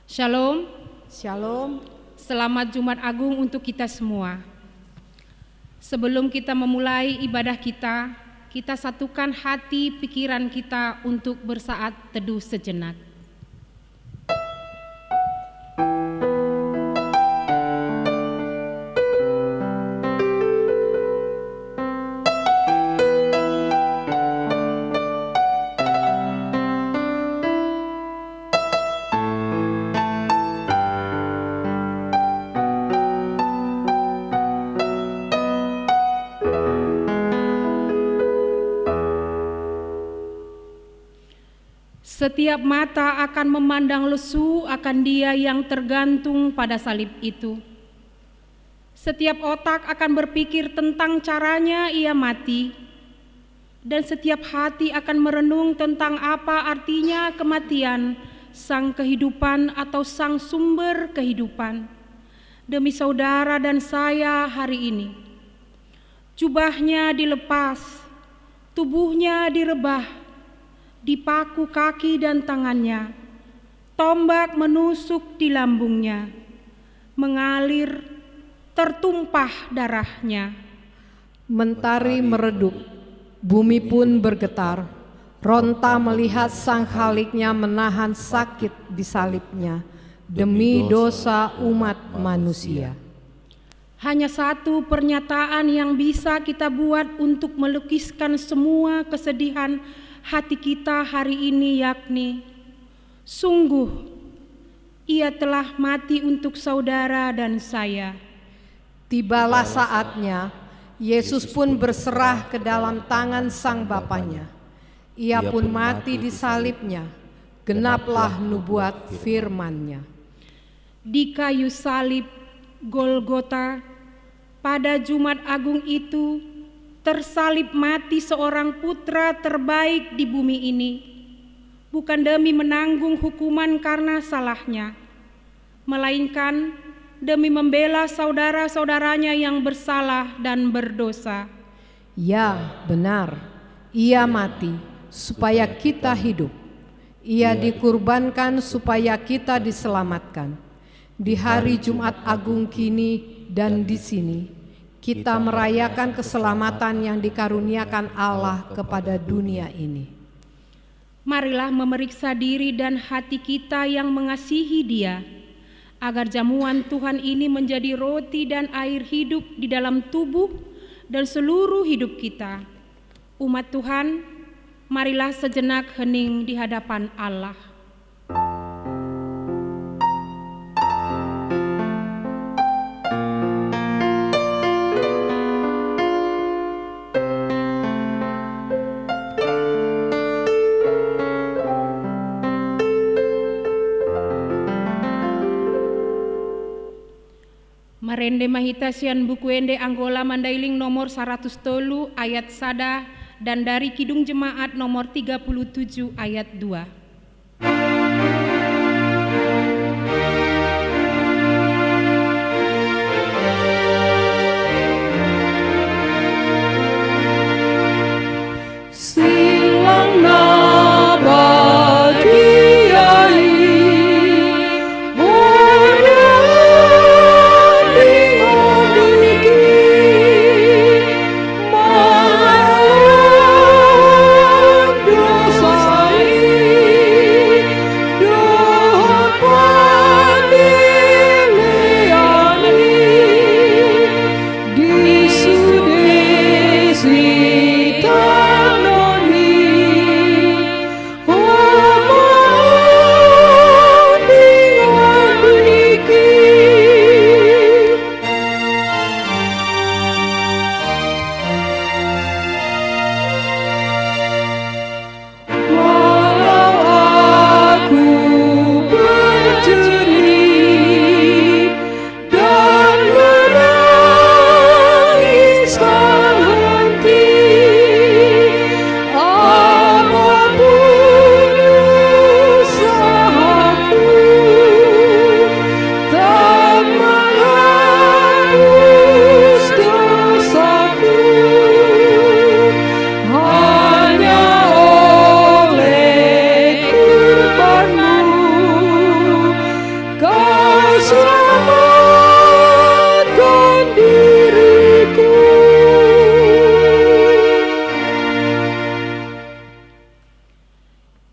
Shalom, Shalom. selamat Jumat Agung untuk kita semua. Sebelum kita memulai ibadah kita satukan hati pikiran kita untuk bersaat teduh sejenak. Setiap mata akan memandang lesu akan Dia yang tergantung pada salib itu. Setiap otak akan berpikir tentang caranya Ia mati, dan setiap hati akan merenung tentang apa artinya kematian, sang kehidupan atau sang sumber kehidupan. Demi saudara dan saya hari ini, jubahnya dilepas, tubuhnya direbah, dipaku kaki dan tangannya, tombak menusuk di lambungnya, mengalir, tertumpah darahnya. Mentari meredup, bumi pun bergetar. Ronta melihat sang Khaliknya menahan sakit di salibnya demi dosa umat manusia. Hanya satu pernyataan yang bisa kita buat untuk melukiskan semua kesedihan hati kita hari ini, yakni sungguh Ia telah mati untuk saudara dan saya. Tibalah saatnya, Yesus pun berserah ke dalam tangan sang Bapanya. Ia pun mati di salibnya, genaplah nubuat firman-Nya. Di kayu salib Golgota, pada Jumat Agung itu tersalib mati seorang putra terbaik di bumi ini, bukan demi menanggung hukuman karena salahnya, melainkan demi membela saudara-saudaranya yang bersalah dan berdosa. Ya, benar, Ia mati supaya kita hidup. Ia dikurbankan supaya kita diselamatkan. Di hari Jumat Agung kini dan di sini, kita merayakan keselamatan yang dikaruniakan Allah kepada dunia ini. Marilah memeriksa diri dan hati kita yang mengasihi Dia, agar jamuan Tuhan ini menjadi roti dan air hidup di dalam tubuh dan seluruh hidup kita. Umat Tuhan, marilah sejenak hening di hadapan Allah. Marende mahitasian buku ende Anggola Mandailing nomor 103 ayat 1 dan dari Kidung Jemaat nomor 37 ayat 2. Silang nabadiai Dosai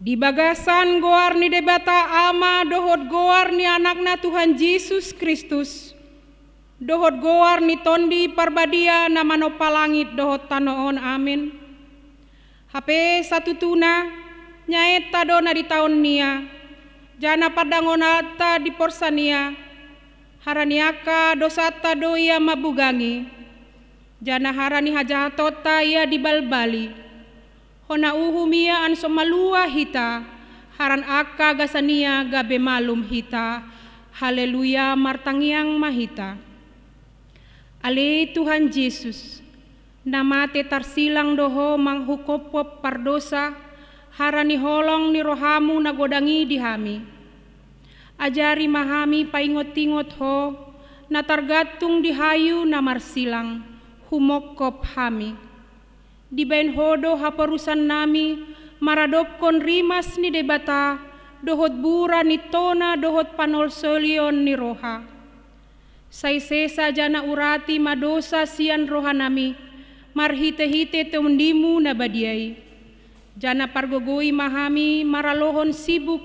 Di bagasan goar ni debata ama dohot goar ni anakna Tuhan Yesus Kristus. Dohot goar ni tondi parbadia namano palangit dohot tanoon amin. HP satu tuna nyaet tadona di tahun nia. Jana padangonata di porsania. Haraniaka dosata doia mabugangi. Jana harani hajatota ia di balbali. Hona uhumia an somalua hita. Haran aka gasania gabe malum hita. Haleluya martangiang mahita. Ale Tuhan Yesus, namate tarsilang doho manghukopop pardosa, harani holong ni rohamu nagodangi dihami. Ajari mahami paingot-ingot ho, natargatung dihayu namarsilang, humokop hami. Dibain hodo haparusan nami, maradopkon rimas ni debata, dohot bura ni tona dohot panol solion ni roha. Saisesa jana urati madosa sian rohanami, marhite-hite teundimu nabadiai. Jana pargogoi mahami maralohon sibuk,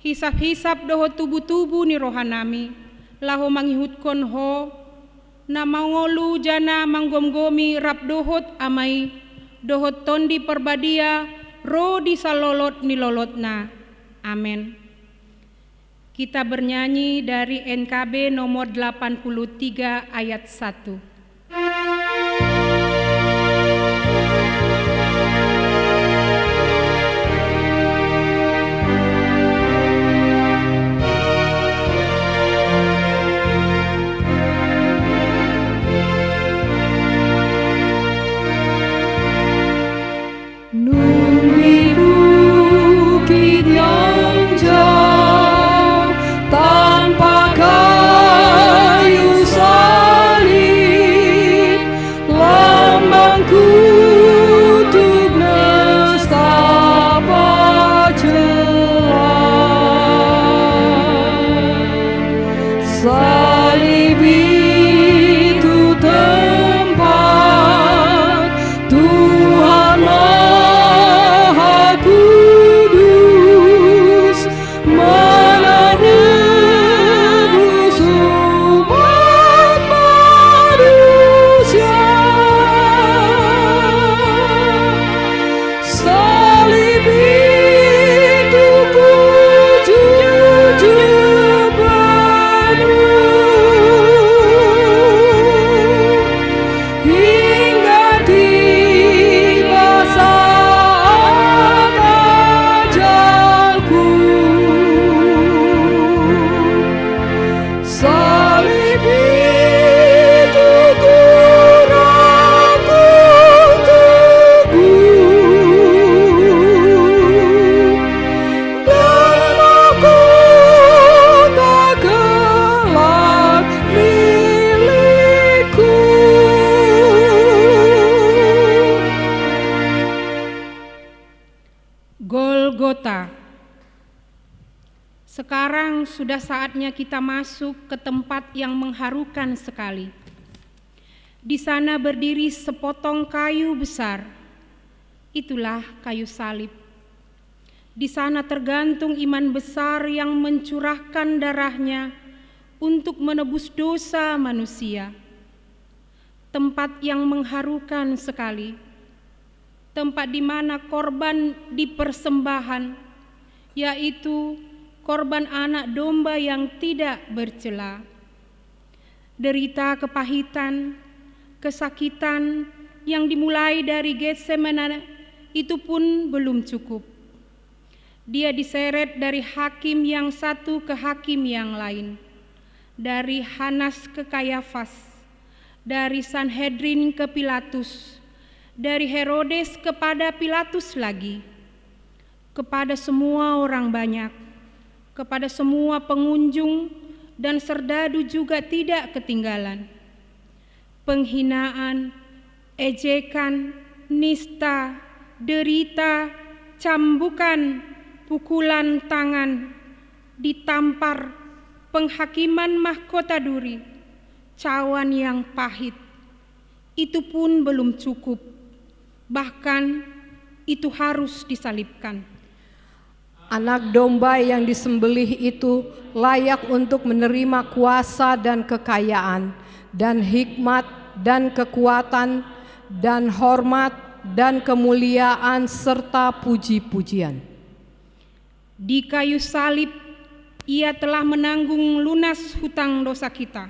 hisap-hisap dohot tubuh-tubuh ni rohanami, laho mangihutkon ho, na mangolu jana manggomgomi rap dohot amai, dohot tondi perbadia, ro di salolot ni lolotna. Amen. Kita bernyanyi dari NKB nomor 83 ayat 1. Sekarang sudah saatnya kita masuk ke tempat yang mengharukan sekali. Di sana berdiri sepotong kayu besar. Itulah kayu salib. Di sana tergantung iman besar yang mencurahkan darahnya untuk menebus dosa manusia. Tempat yang mengharukan sekali. Tempat di mana korban dipersembahkan, yaitu korban anak domba yang tidak bercela. Derita kepahitan, kesakitan yang dimulai dari Getsemane itu pun belum cukup. Dia diseret dari hakim yang satu ke hakim yang lain, dari Hanas ke Kayafas, dari Sanhedrin ke Pilatus, dari Herodes kepada Pilatus lagi, kepada semua orang banyak, kepada semua pengunjung dan serdadu juga tidak ketinggalan. Penghinaan, ejekan, nista, derita, cambukan, pukulan tangan, ditampar, penghakiman mahkota duri, cawan yang pahit. Itu pun belum cukup, bahkan itu harus disalibkan. Anak domba yang disembelih itu layak untuk menerima kuasa dan kekayaan, dan hikmat, dan kekuatan, dan hormat, dan kemuliaan, serta puji-pujian. Di kayu salib, Ia telah menanggung lunas hutang dosa kita.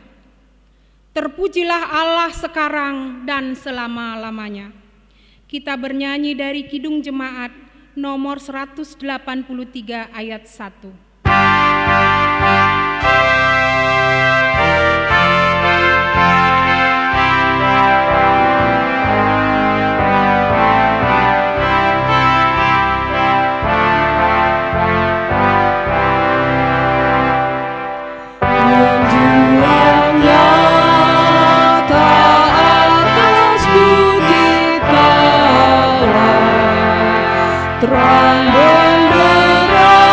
Terpujilah Allah sekarang dan selama-lamanya. Kita bernyanyi dari Kidung Jemaat nomor 183 ayat 1. Terang benderang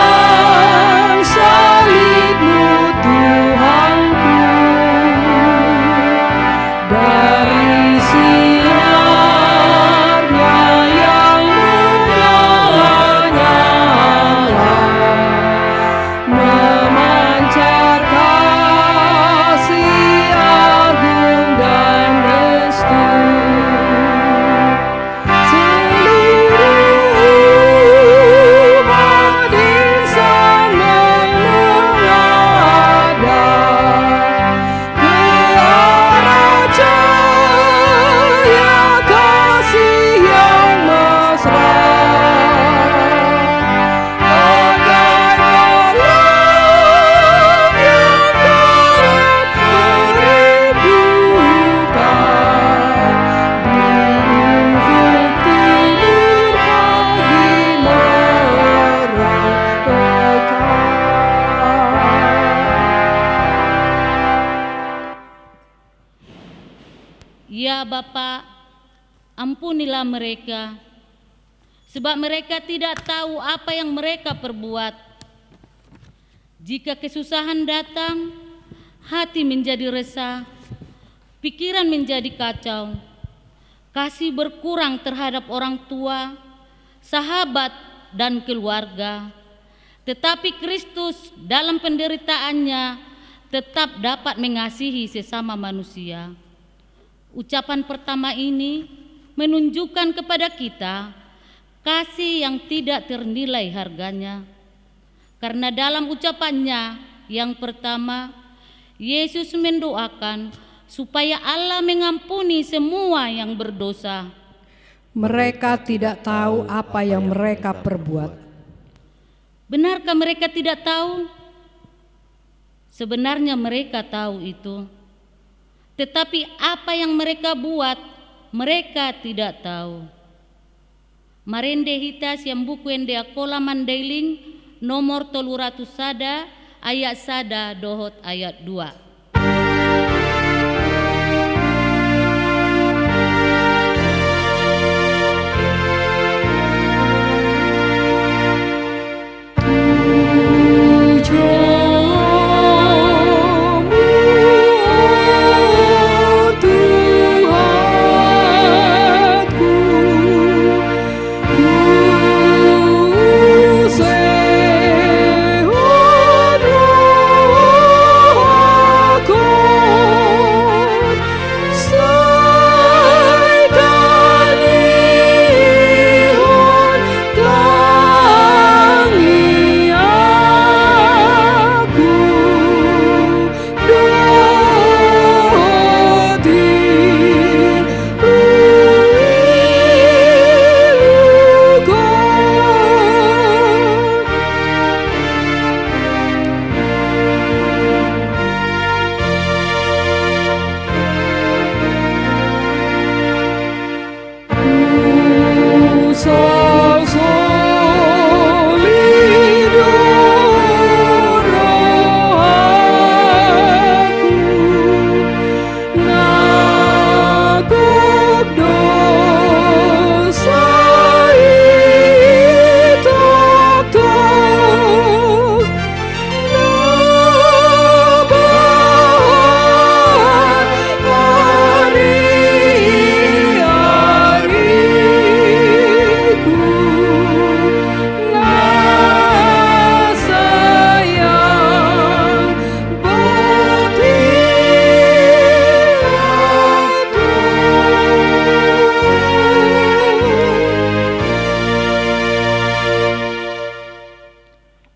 salib-Mu Tuhanku, dari sinarnya yang menyala-nyala memancar kasih agung dan restu. Ya Bapa, ampunilah mereka, sebab mereka tidak tahu apa yang mereka perbuat. Jika kesusahan datang, hati menjadi resah, pikiran menjadi kacau, kasih berkurang terhadap orang tua, sahabat, dan keluarga. Tetapi Kristus dalam penderitaannya tetap dapat mengasihi sesama manusia. Ucapan pertama ini menunjukkan kepada kita kasih yang tidak ternilai harganya. Karena dalam ucapannya yang pertama, Yesus mendoakan supaya Allah mengampuni semua yang berdosa. Mereka tidak tahu apa yang mereka perbuat. Benarkah mereka tidak tahu? Sebenarnya mereka tahu itu. Tetapi apa yang mereka buat, mereka tidak tahu. Marende hitas yang buku ende akola mandailing nomor 300 sada ayat sada dohot ayat 2.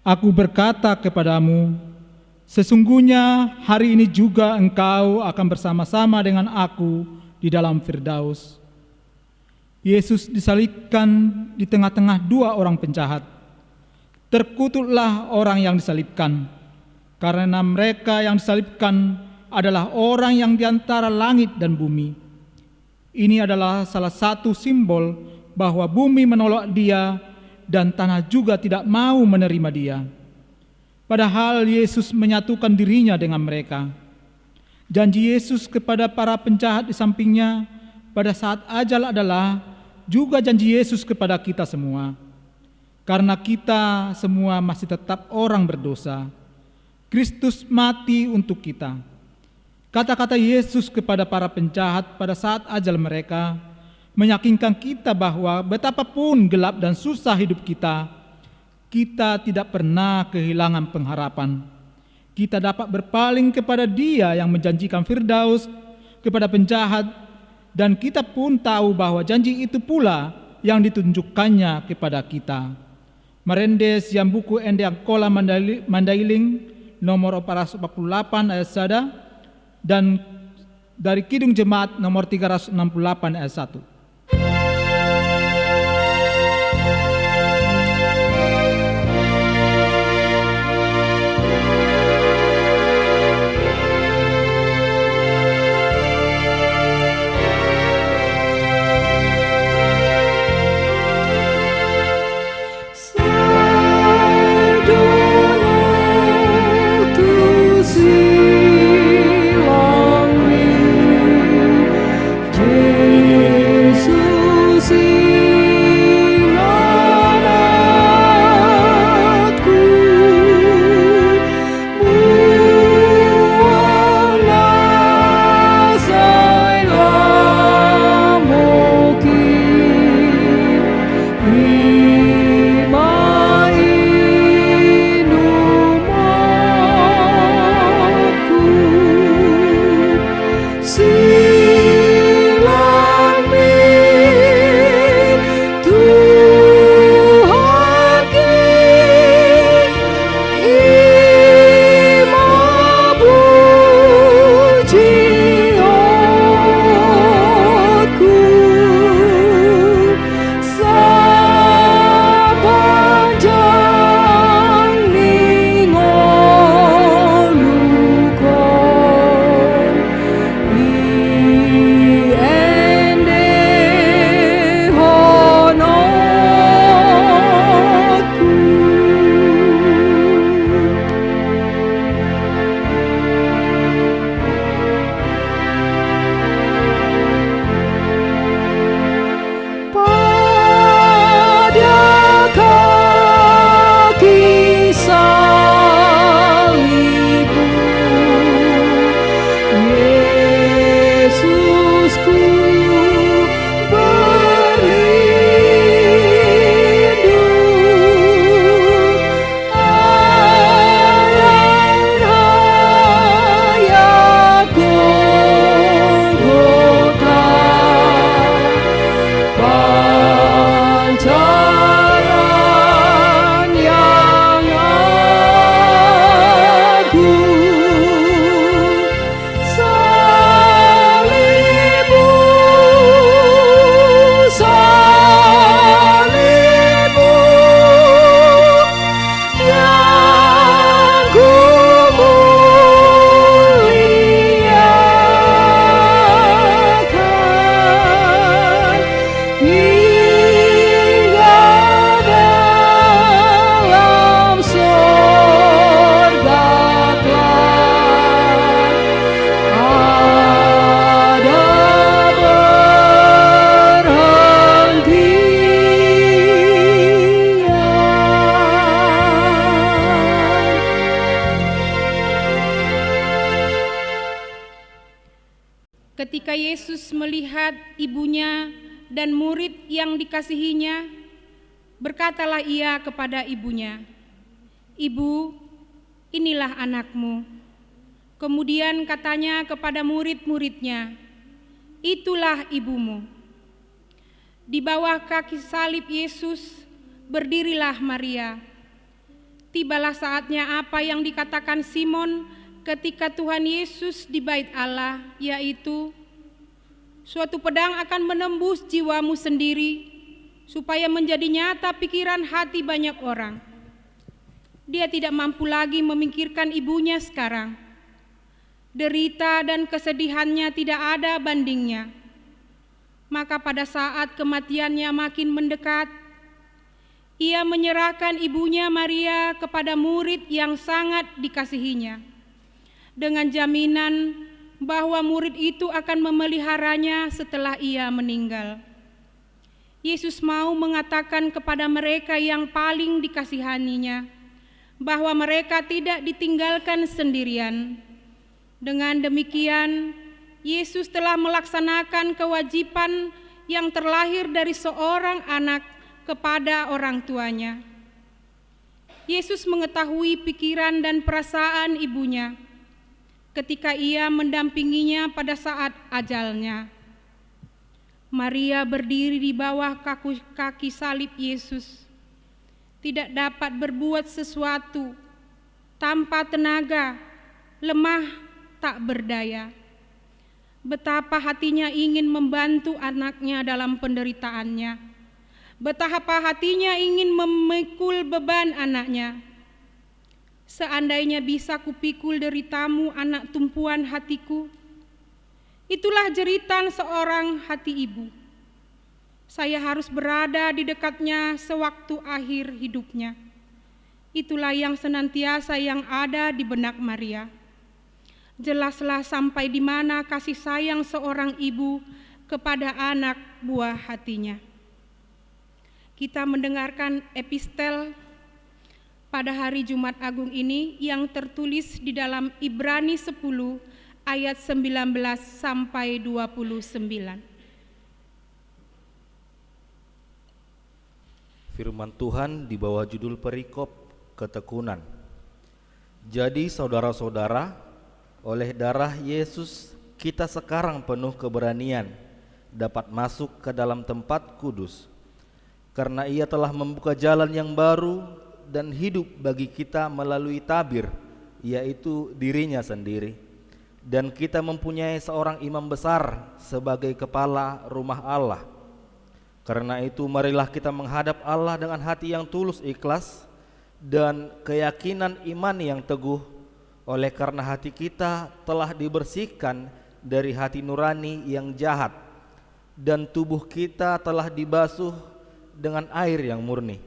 Aku berkata kepadamu, sesungguhnya hari ini juga engkau akan bersama-sama dengan aku di dalam Firdaus. Yesus disalibkan di tengah-tengah dua orang penjahat. Terkutuklah orang yang disalibkan, karena mereka yang disalibkan adalah orang yang di antara langit dan bumi. Ini adalah salah satu simbol bahwa bumi menolak dia dan tanah juga tidak mau menerima dia. Padahal Yesus menyatukan dirinya dengan mereka. Janji Yesus kepada para penjahat di sampingnya pada saat ajal adalah juga janji Yesus kepada kita semua. Karena kita semua masih tetap orang berdosa, Kristus mati untuk kita. Kata-kata Yesus kepada para penjahat pada saat ajal mereka meyakinkan kita bahwa betapapun gelap dan susah hidup kita, kita tidak pernah kehilangan pengharapan. Kita dapat berpaling kepada Dia yang menjanjikan Firdaus kepada penjahat, dan kita pun tahu bahwa janji itu pula yang ditunjukkannya kepada kita. Marendes yang buku Ende Angkola Mandailing nomor 448 ayat 1 dan dari Kidung Jemaat nomor 368 ayat 1. Ketika Yesus melihat ibunya dan murid yang dikasihinya, berkatalah ia kepada ibunya, "Ibu, inilah anakmu." Kemudian katanya kepada murid-muridnya, "Itulah ibumu." Di bawah kaki salib Yesus berdirilah Maria. tibalah saatnya apa yang dikatakan Simon ketika Tuhan Yesus di bait Allah, yaitu suatu pedang akan menembus jiwamu sendiri supaya menjadi nyata pikiran hati banyak orang. Dia tidak mampu lagi memikirkan ibunya sekarang. Derita dan kesedihannya tidak ada bandingnya. Maka pada saat kematiannya makin mendekat, ia menyerahkan ibunya Maria kepada murid yang sangat dikasihinya, dengan jaminan bahwa murid itu akan memeliharanya setelah ia meninggal. Yesus mau mengatakan kepada mereka yang paling dikasihaninya bahwa mereka tidak ditinggalkan sendirian. Dengan demikian, Yesus telah melaksanakan kewajiban yang terlahir dari seorang anak kepada orang tuanya. Yesus mengetahui pikiran dan perasaan ibunya ketika ia mendampinginya pada saat ajalnya. Maria berdiri di bawah kaki salib Yesus, tidak dapat berbuat sesuatu, tanpa tenaga, lemah, tak berdaya. Betapa hatinya ingin membantu anaknya dalam penderitaannya. Betapa hatinya ingin memikul beban anaknya. Seandainya bisa kupikul deritamu, anak tumpuan hatiku. Itulah jeritan seorang hati ibu. Saya harus berada di dekatnya sewaktu akhir hidupnya. Itulah yang senantiasa yang ada di benak Maria. Jelaslah sampai di mana kasih sayang seorang ibu kepada anak buah hatinya. Kita mendengarkan epistel pada hari Jumat Agung ini yang tertulis di dalam Ibrani 10 ayat 19 sampai 29. Firman Tuhan di bawah judul perikop ketekunan. Jadi saudara-saudara, oleh darah Yesus kita sekarang penuh keberanian dapat masuk ke dalam tempat kudus, karena Ia telah membuka jalan yang baru dan hidup bagi kita melalui tabir, yaitu dirinya sendiri. Dan kita mempunyai seorang imam besar sebagai kepala rumah Allah. Karena itu marilah kita menghadap Allah dengan hati yang tulus ikhlas dan keyakinan iman yang teguh, oleh karena hati kita telah dibersihkan dari hati nurani yang jahat, dan tubuh kita telah dibasuh dengan air yang murni.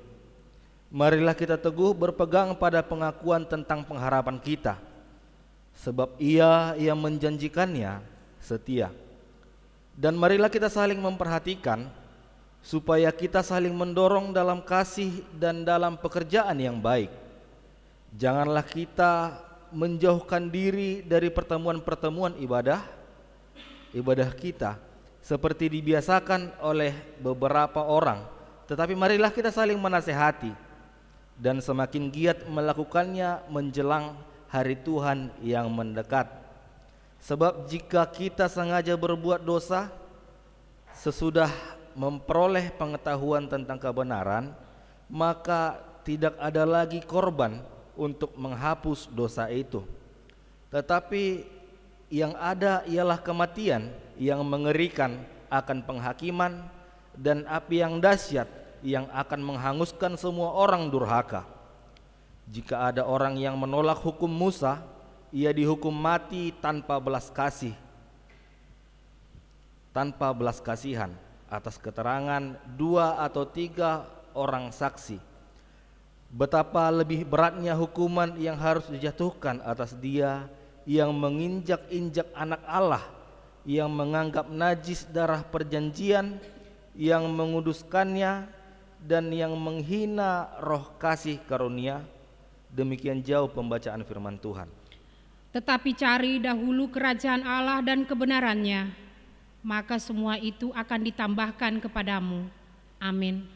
Marilah kita teguh berpegang pada pengakuan tentang pengharapan kita, sebab Ia yang menjanjikannya setia. Dan marilah kita saling memperhatikan, supaya kita saling mendorong dalam kasih dan dalam pekerjaan yang baik. Janganlah kita menjauhkan diri dari pertemuan-pertemuan ibadah kita, seperti dibiasakan oleh beberapa orang, tetapi marilah kita saling menasehati, dan semakin giat melakukannya menjelang hari Tuhan yang mendekat. Sebab jika kita sengaja berbuat dosa sesudah memperoleh pengetahuan tentang kebenaran, maka tidak ada lagi korban untuk menghapus dosa itu. Tetapi yang ada ialah kematian yang mengerikan akan penghakiman, dan api yang dahsyat yang akan menghanguskan semua orang durhaka. Jika ada orang yang menolak hukum Musa, ia dihukum mati tanpa belas kasihan atas keterangan 2 atau 3 orang saksi. Betapa lebih beratnya hukuman yang harus dijatuhkan atas dia yang menginjak-injak anak Allah, yang menganggap najis darah perjanjian, yang menguduskannya, dan yang menghina roh kasih karunia. Demikian jauh pembacaan firman Tuhan. Tetapi cari dahulu kerajaan Allah dan kebenarannya, maka semua itu akan ditambahkan kepadamu. Amin.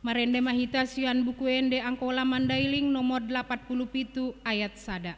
Marende mahita sian buku ende angkola mandailing nomor 87 ayat sada.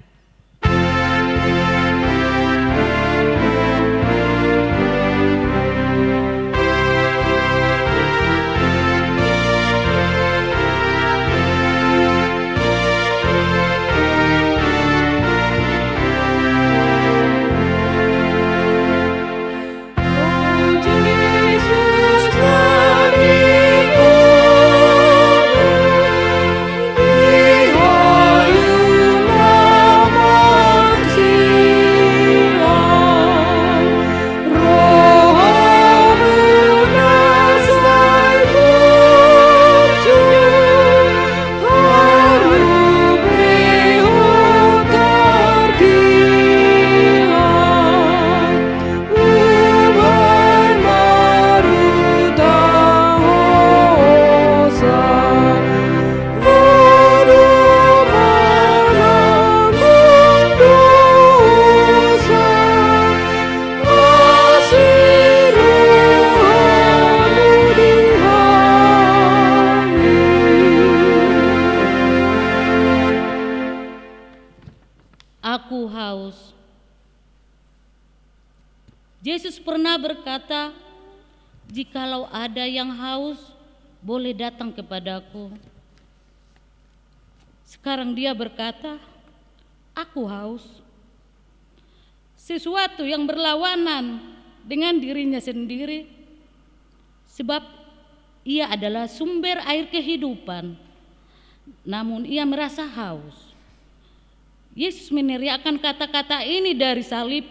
pernah berkata, "Jikalau ada yang haus, boleh datang kepadaku." Sekarang dia berkata, "Aku haus." Sesuatu yang berlawanan dengan dirinya sendiri, sebab ia adalah sumber air kehidupan, namun ia merasa haus. Yesus meneriakkan kata-kata ini dari salib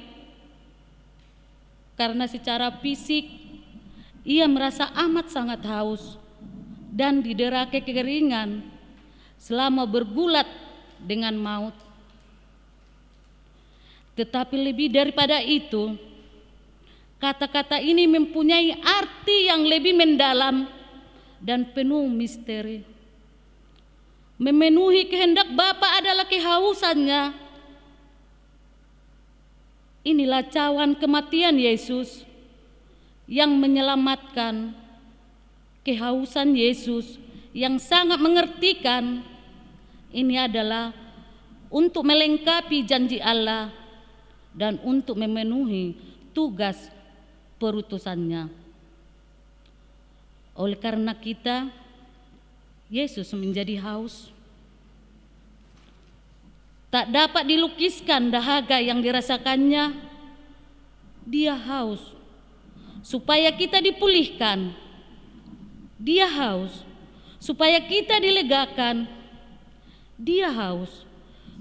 karena secara fisik ia merasa amat sangat haus dan didera kekeringan selama bergulat dengan maut. Tetapi lebih daripada itu, kata-kata ini mempunyai arti yang lebih mendalam dan penuh misteri. Memenuhi kehendak Bapa adalah kehausannya. Inilah cawan kematian Yesus yang menyelamatkan. Kehausan Yesus yang sangat mengertikan. Ini adalah untuk melengkapi janji Allah dan untuk memenuhi tugas perutusannya. Oleh karena kita, Yesus menjadi haus. Tak dapat dilukiskan dahaga yang dirasakannya. Dia haus supaya kita dipulihkan. Dia haus supaya kita dilegakan. Dia haus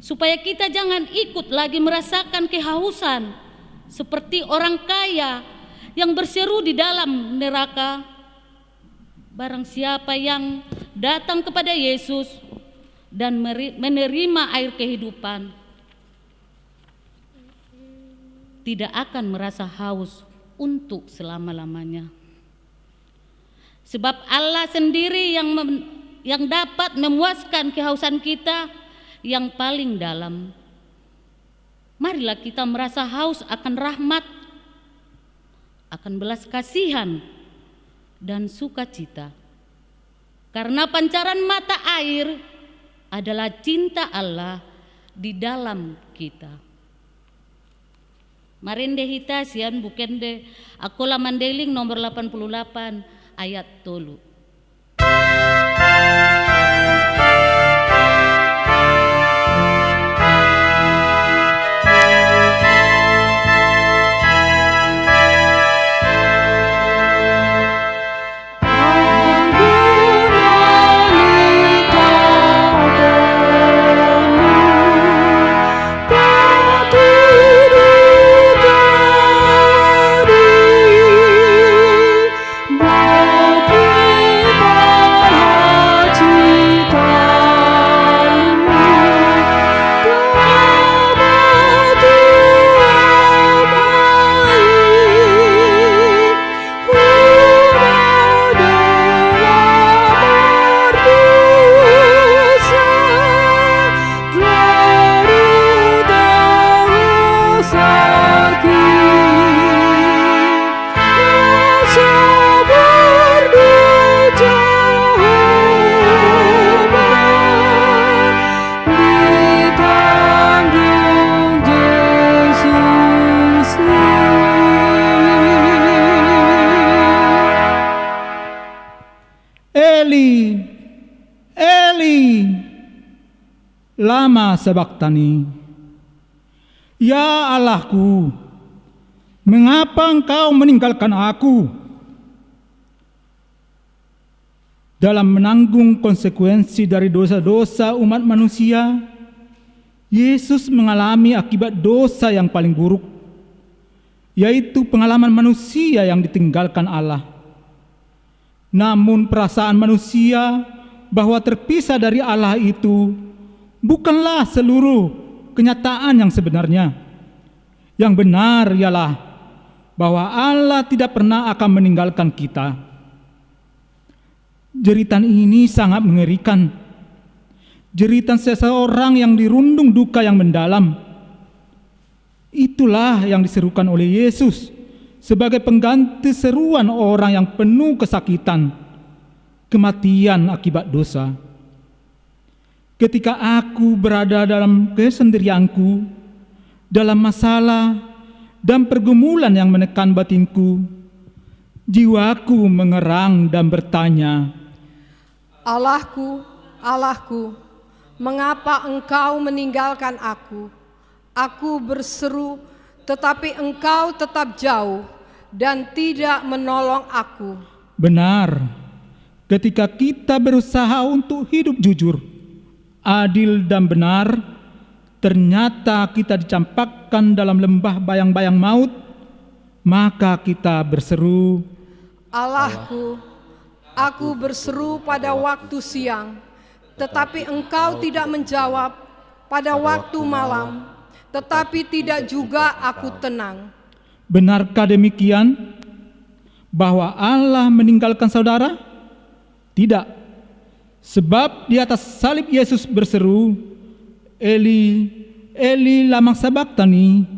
supaya kita jangan ikut lagi merasakan kehausan seperti orang kaya yang berseru di dalam neraka. Barang siapa yang datang kepada Yesus dan menerima air kehidupan, tidak akan merasa haus untuk selama-lamanya. Sebab Allah sendiri yang dapat memuaskan kehausan kita yang paling dalam. Marilah kita merasa haus akan rahmat, akan belas kasihan dan sukacita. Karena pancaran mata air adalah cinta Allah di dalam kita. Marende hitasian bukende akola mandeling nomor 88 ayat 3. Eli, Eli, lama sabachthani. Ya Allahku, mengapa engkau meninggalkan aku? Dalam menanggung konsekuensi dari dosa-dosa umat manusia, Yesus mengalami akibat dosa yang paling buruk, yaitu pengalaman manusia yang ditinggalkan Allah. Namun perasaan manusia bahwa terpisah dari Allah itu bukanlah seluruh kenyataan yang sebenarnya. Yang benar ialah bahwa Allah tidak pernah akan meninggalkan kita. Jeritan ini sangat mengerikan. Jeritan seseorang yang dirundung duka yang mendalam. Itulah yang diserukan oleh Yesus sebagai pengganti seruan orang yang penuh kesakitan, kematian akibat dosa. Ketika aku berada dalam kesendirianku, dalam masalah, dan pergumulan yang menekan batinku, jiwaku mengerang dan bertanya, Allahku, Allahku, mengapa Engkau meninggalkan aku? Aku berseru, tetapi Engkau tetap jauh dan tidak menolong aku. benar, ketika kita berusaha untuk hidup jujur, adil dan benar, ternyata kita dicampakkan dalam lembah bayang-bayang maut, maka kita berseru, Allahku, aku berseru pada waktu siang, tetapi Engkau tidak menjawab, pada waktu malam, tetapi tidak juga aku tenang. benarkah demikian? Bahwa Allah meninggalkan saudara? Tidak. Sebab di atas salib Yesus berseru, Eli, Eli lama sabachthani.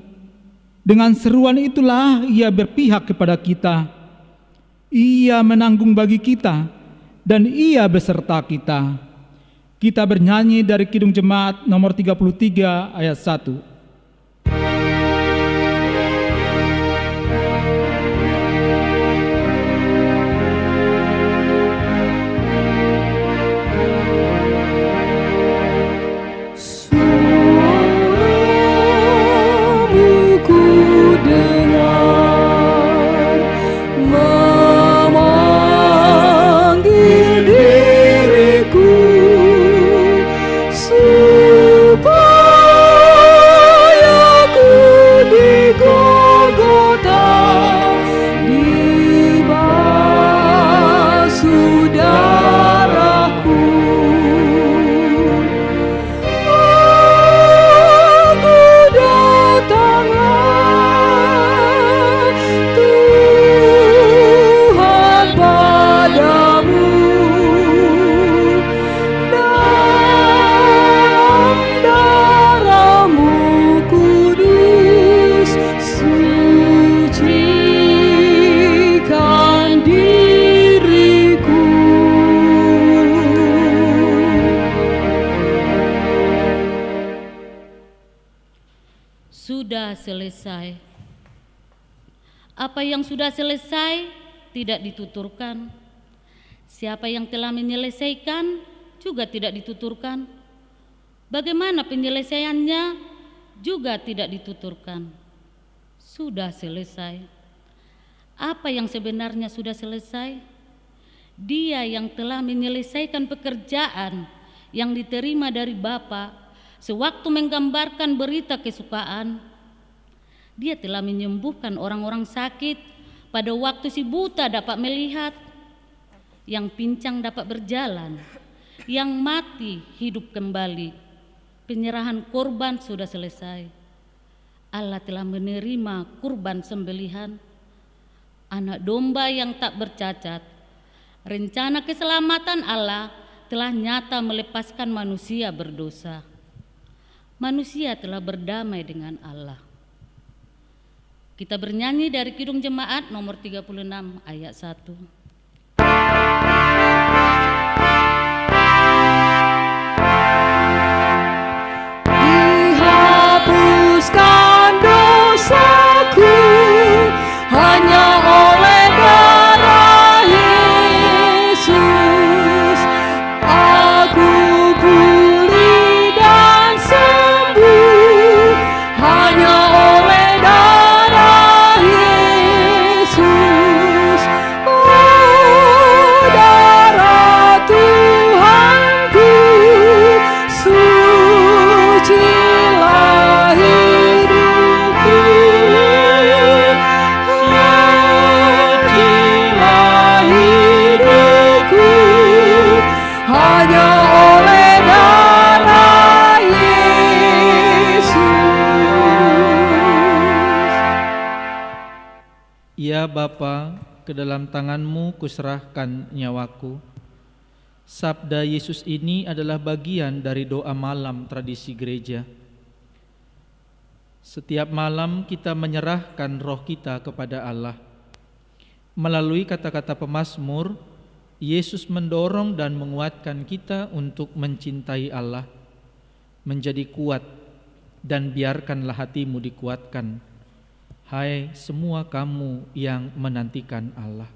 Dengan seruan itulah ia berpihak kepada kita. Ia menanggung bagi kita dan ia beserta kita. Kita bernyanyi dari Kidung Jemaat nomor 33 ayat 1. Sudah selesai. Apa yang sudah selesai tidak dituturkan. Siapa yang telah menyelesaikan juga tidak dituturkan. Bagaimana penyelesaiannya juga tidak dituturkan. Sudah selesai. Apa yang sebenarnya sudah selesai? Dia yang telah menyelesaikan pekerjaan yang diterima dari Bapa sewaktu menggambarkan berita kesukaan. Dia telah menyembuhkan orang-orang sakit, pada waktu si buta dapat melihat, yang pincang dapat berjalan, yang mati hidup kembali. Penyerahan korban sudah selesai. Allah telah menerima kurban sembelihan, anak domba yang tak bercacat. Rencana keselamatan Allah telah nyata melepaskan manusia berdosa. Manusia telah berdamai dengan Allah. Kita bernyanyi dari Kidung Jemaat nomor 36 ayat 1. Dihapuskan dosaku hanya oleh darah Yesus. Aku pulih dan sembuh hanya oleh darah Yesus. Oh, darah Tuhanku, sucilah hidupku, sucilah hidupku, hanya oleh darah Yesus. Ya Bapa, ke dalam tangan-Mu kuserahkan nyawaku. Sabda Yesus ini adalah bagian dari doa malam tradisi gereja. Setiap malam kita menyerahkan roh kita kepada Allah. Melalui kata-kata pemazmur, Yesus mendorong dan menguatkan kita untuk mencintai Allah, menjadi kuat, dan biarkanlah hatimu dikuatkan. hai semua kamu yang menantikan Allah.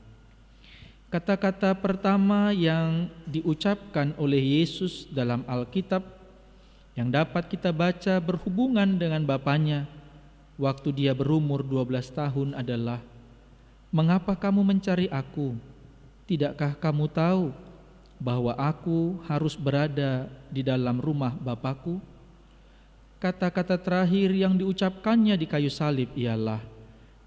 Kata-kata pertama yang diucapkan oleh Yesus dalam Alkitab yang dapat kita baca berhubungan dengan Bapanya waktu dia berumur 12 tahun adalah, "Mengapa kamu mencari aku? Tidakkah kamu tahu bahwa aku harus berada di dalam rumah Bapakku?" Kata-kata terakhir yang diucapkannya di kayu salib ialah,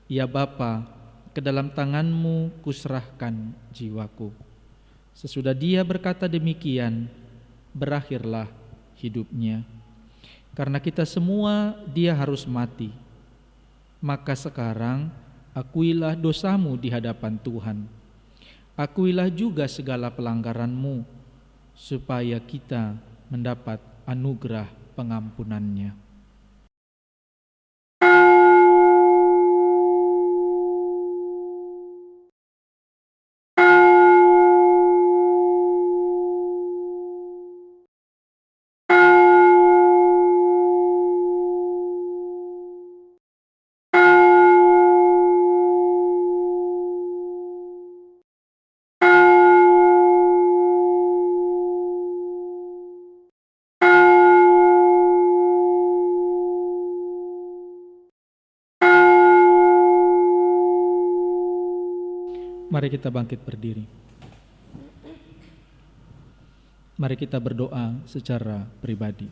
"Ya Bapa, ke dalam tanganmu kuserahkan jiwaku." Sesudah dia berkata demikian, berakhirlah hidupnya. Karena kita semua dia harus mati. Maka sekarang akuilah dosamu di hadapan Tuhan. Akuilah juga segala pelanggaranmu, supaya kita mendapat anugerah pengampunannya. Mari kita bangkit berdiri. Mari kita berdoa secara pribadi.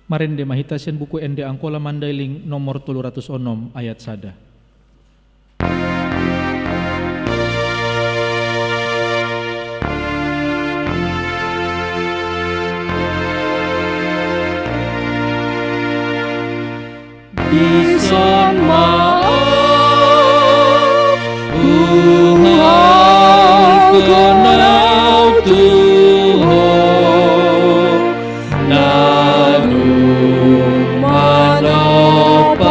Marende mahitasen buku ende angkola mandailing nomor 306 ayat sada. Bison maaf, Tuhan kenal Tuhan, nanu manopau,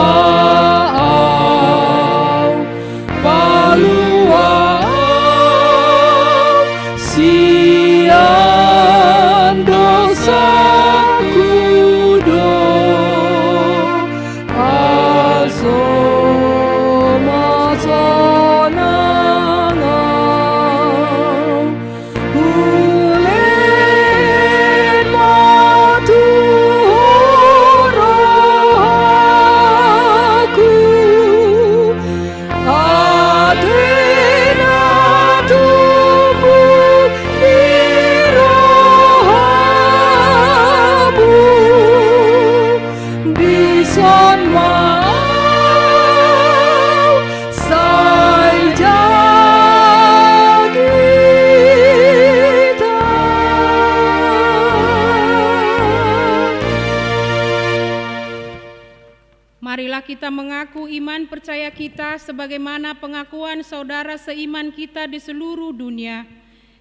paluau, sian dosaku do. Marilah kita mengaku iman percaya kita sebagaimana pengakuan saudara seiman kita di seluruh dunia.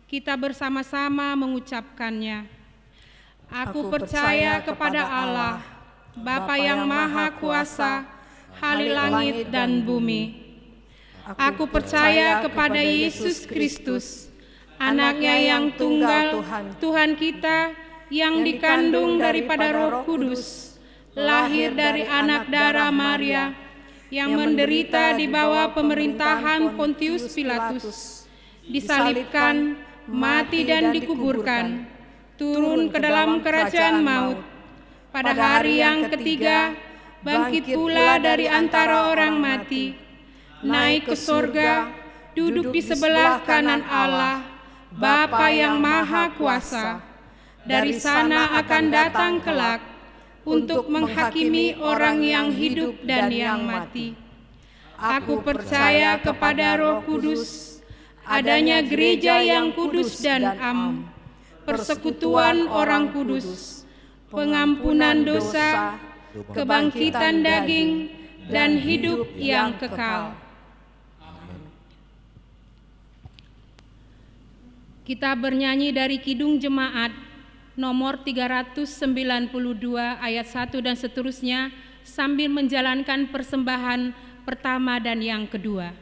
Kita bersama-sama mengucapkannya. Aku percaya kepada Allah, Bapa yang Maha Kuasa, Halik langit dan bumi. Aku percaya kepada Yesus Kristus, Anaknya yang tunggal, Tuhan kita, yang dikandung daripada Roh Kudus, lahir dari anak darah Maria, yang menderita di bawah pemerintahan Pontius Pilatus, disalibkan, mati dan dikuburkan, turun ke dalam kerajaan maut. Pada hari yang ketiga, bangkit pula dari antara orang mati, naik ke sorga, duduk di sebelah kanan Allah, Bapa yang Maha Kuasa. Dari sana akan datang kelak untuk menghakimi orang yang hidup dan yang mati. Aku percaya kepada Roh Kudus, adanya gereja yang kudus dan am, persekutuan orang kudus, pengampunan dosa, kebangkitan daging, dan hidup yang kekal. Kita bernyanyi dari Kidung Jemaat nomor 392 ayat 1 dan seterusnya sambil menjalankan persembahan pertama dan yang kedua.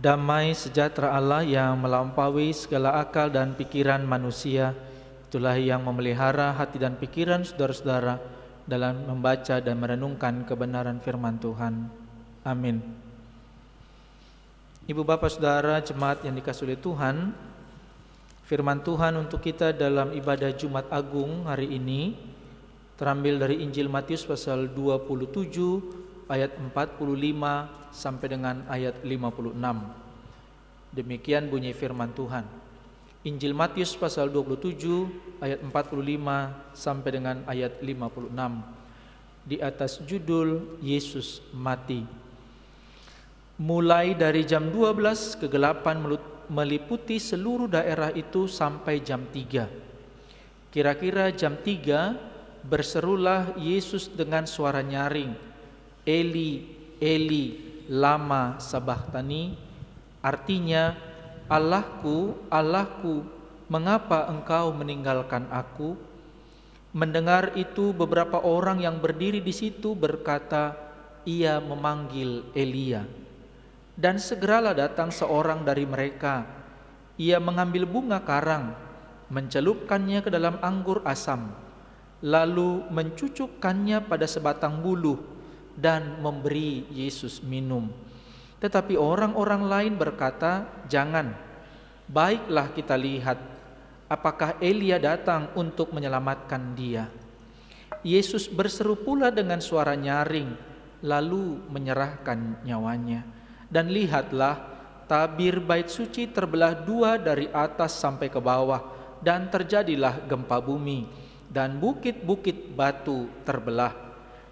Damai sejahtera Allah yang melampaui segala akal dan pikiran manusia, itulah yang memelihara hati dan pikiran saudara-saudara dalam membaca dan merenungkan kebenaran firman Tuhan. Amin. Ibu bapak saudara jemaat yang dikasihi oleh Tuhan, firman Tuhan untuk kita dalam ibadah Jumat Agung hari ini terambil dari Injil Matius pasal 27 ayat 45 sampai dengan ayat 56. Demikian bunyi firman Tuhan. Injil Matius pasal 27 ayat 45 sampai dengan ayat 56. Di atas judul Yesus mati. Mulai dari jam 12 kegelapan meliputi seluruh daerah itu sampai jam 3. Kira-kira jam 3 berserulah Yesus dengan suara nyaring, Eli, Eli, lama sabachthani, artinya, Allahku, Allahku, mengapa engkau meninggalkan aku? Mendengar itu beberapa orang yang berdiri di situ berkata, ia memanggil Elia. Dan segeralah datang seorang dari mereka. Ia mengambil bunga karang, mencelupkannya ke dalam anggur asam, lalu mencucukkannya pada sebatang buluh dan memberi Yesus minum. Tetapi orang-orang lain berkata, jangan, baiklah kita lihat apakah Elia datang untuk menyelamatkan dia? Yesus berseru pula dengan suara nyaring, lalu menyerahkan nyawanya. Dan lihatlah, tabir bait suci terbelah dua dari atas sampai ke bawah, dan terjadilah gempa bumi, dan bukit-bukit batu terbelah,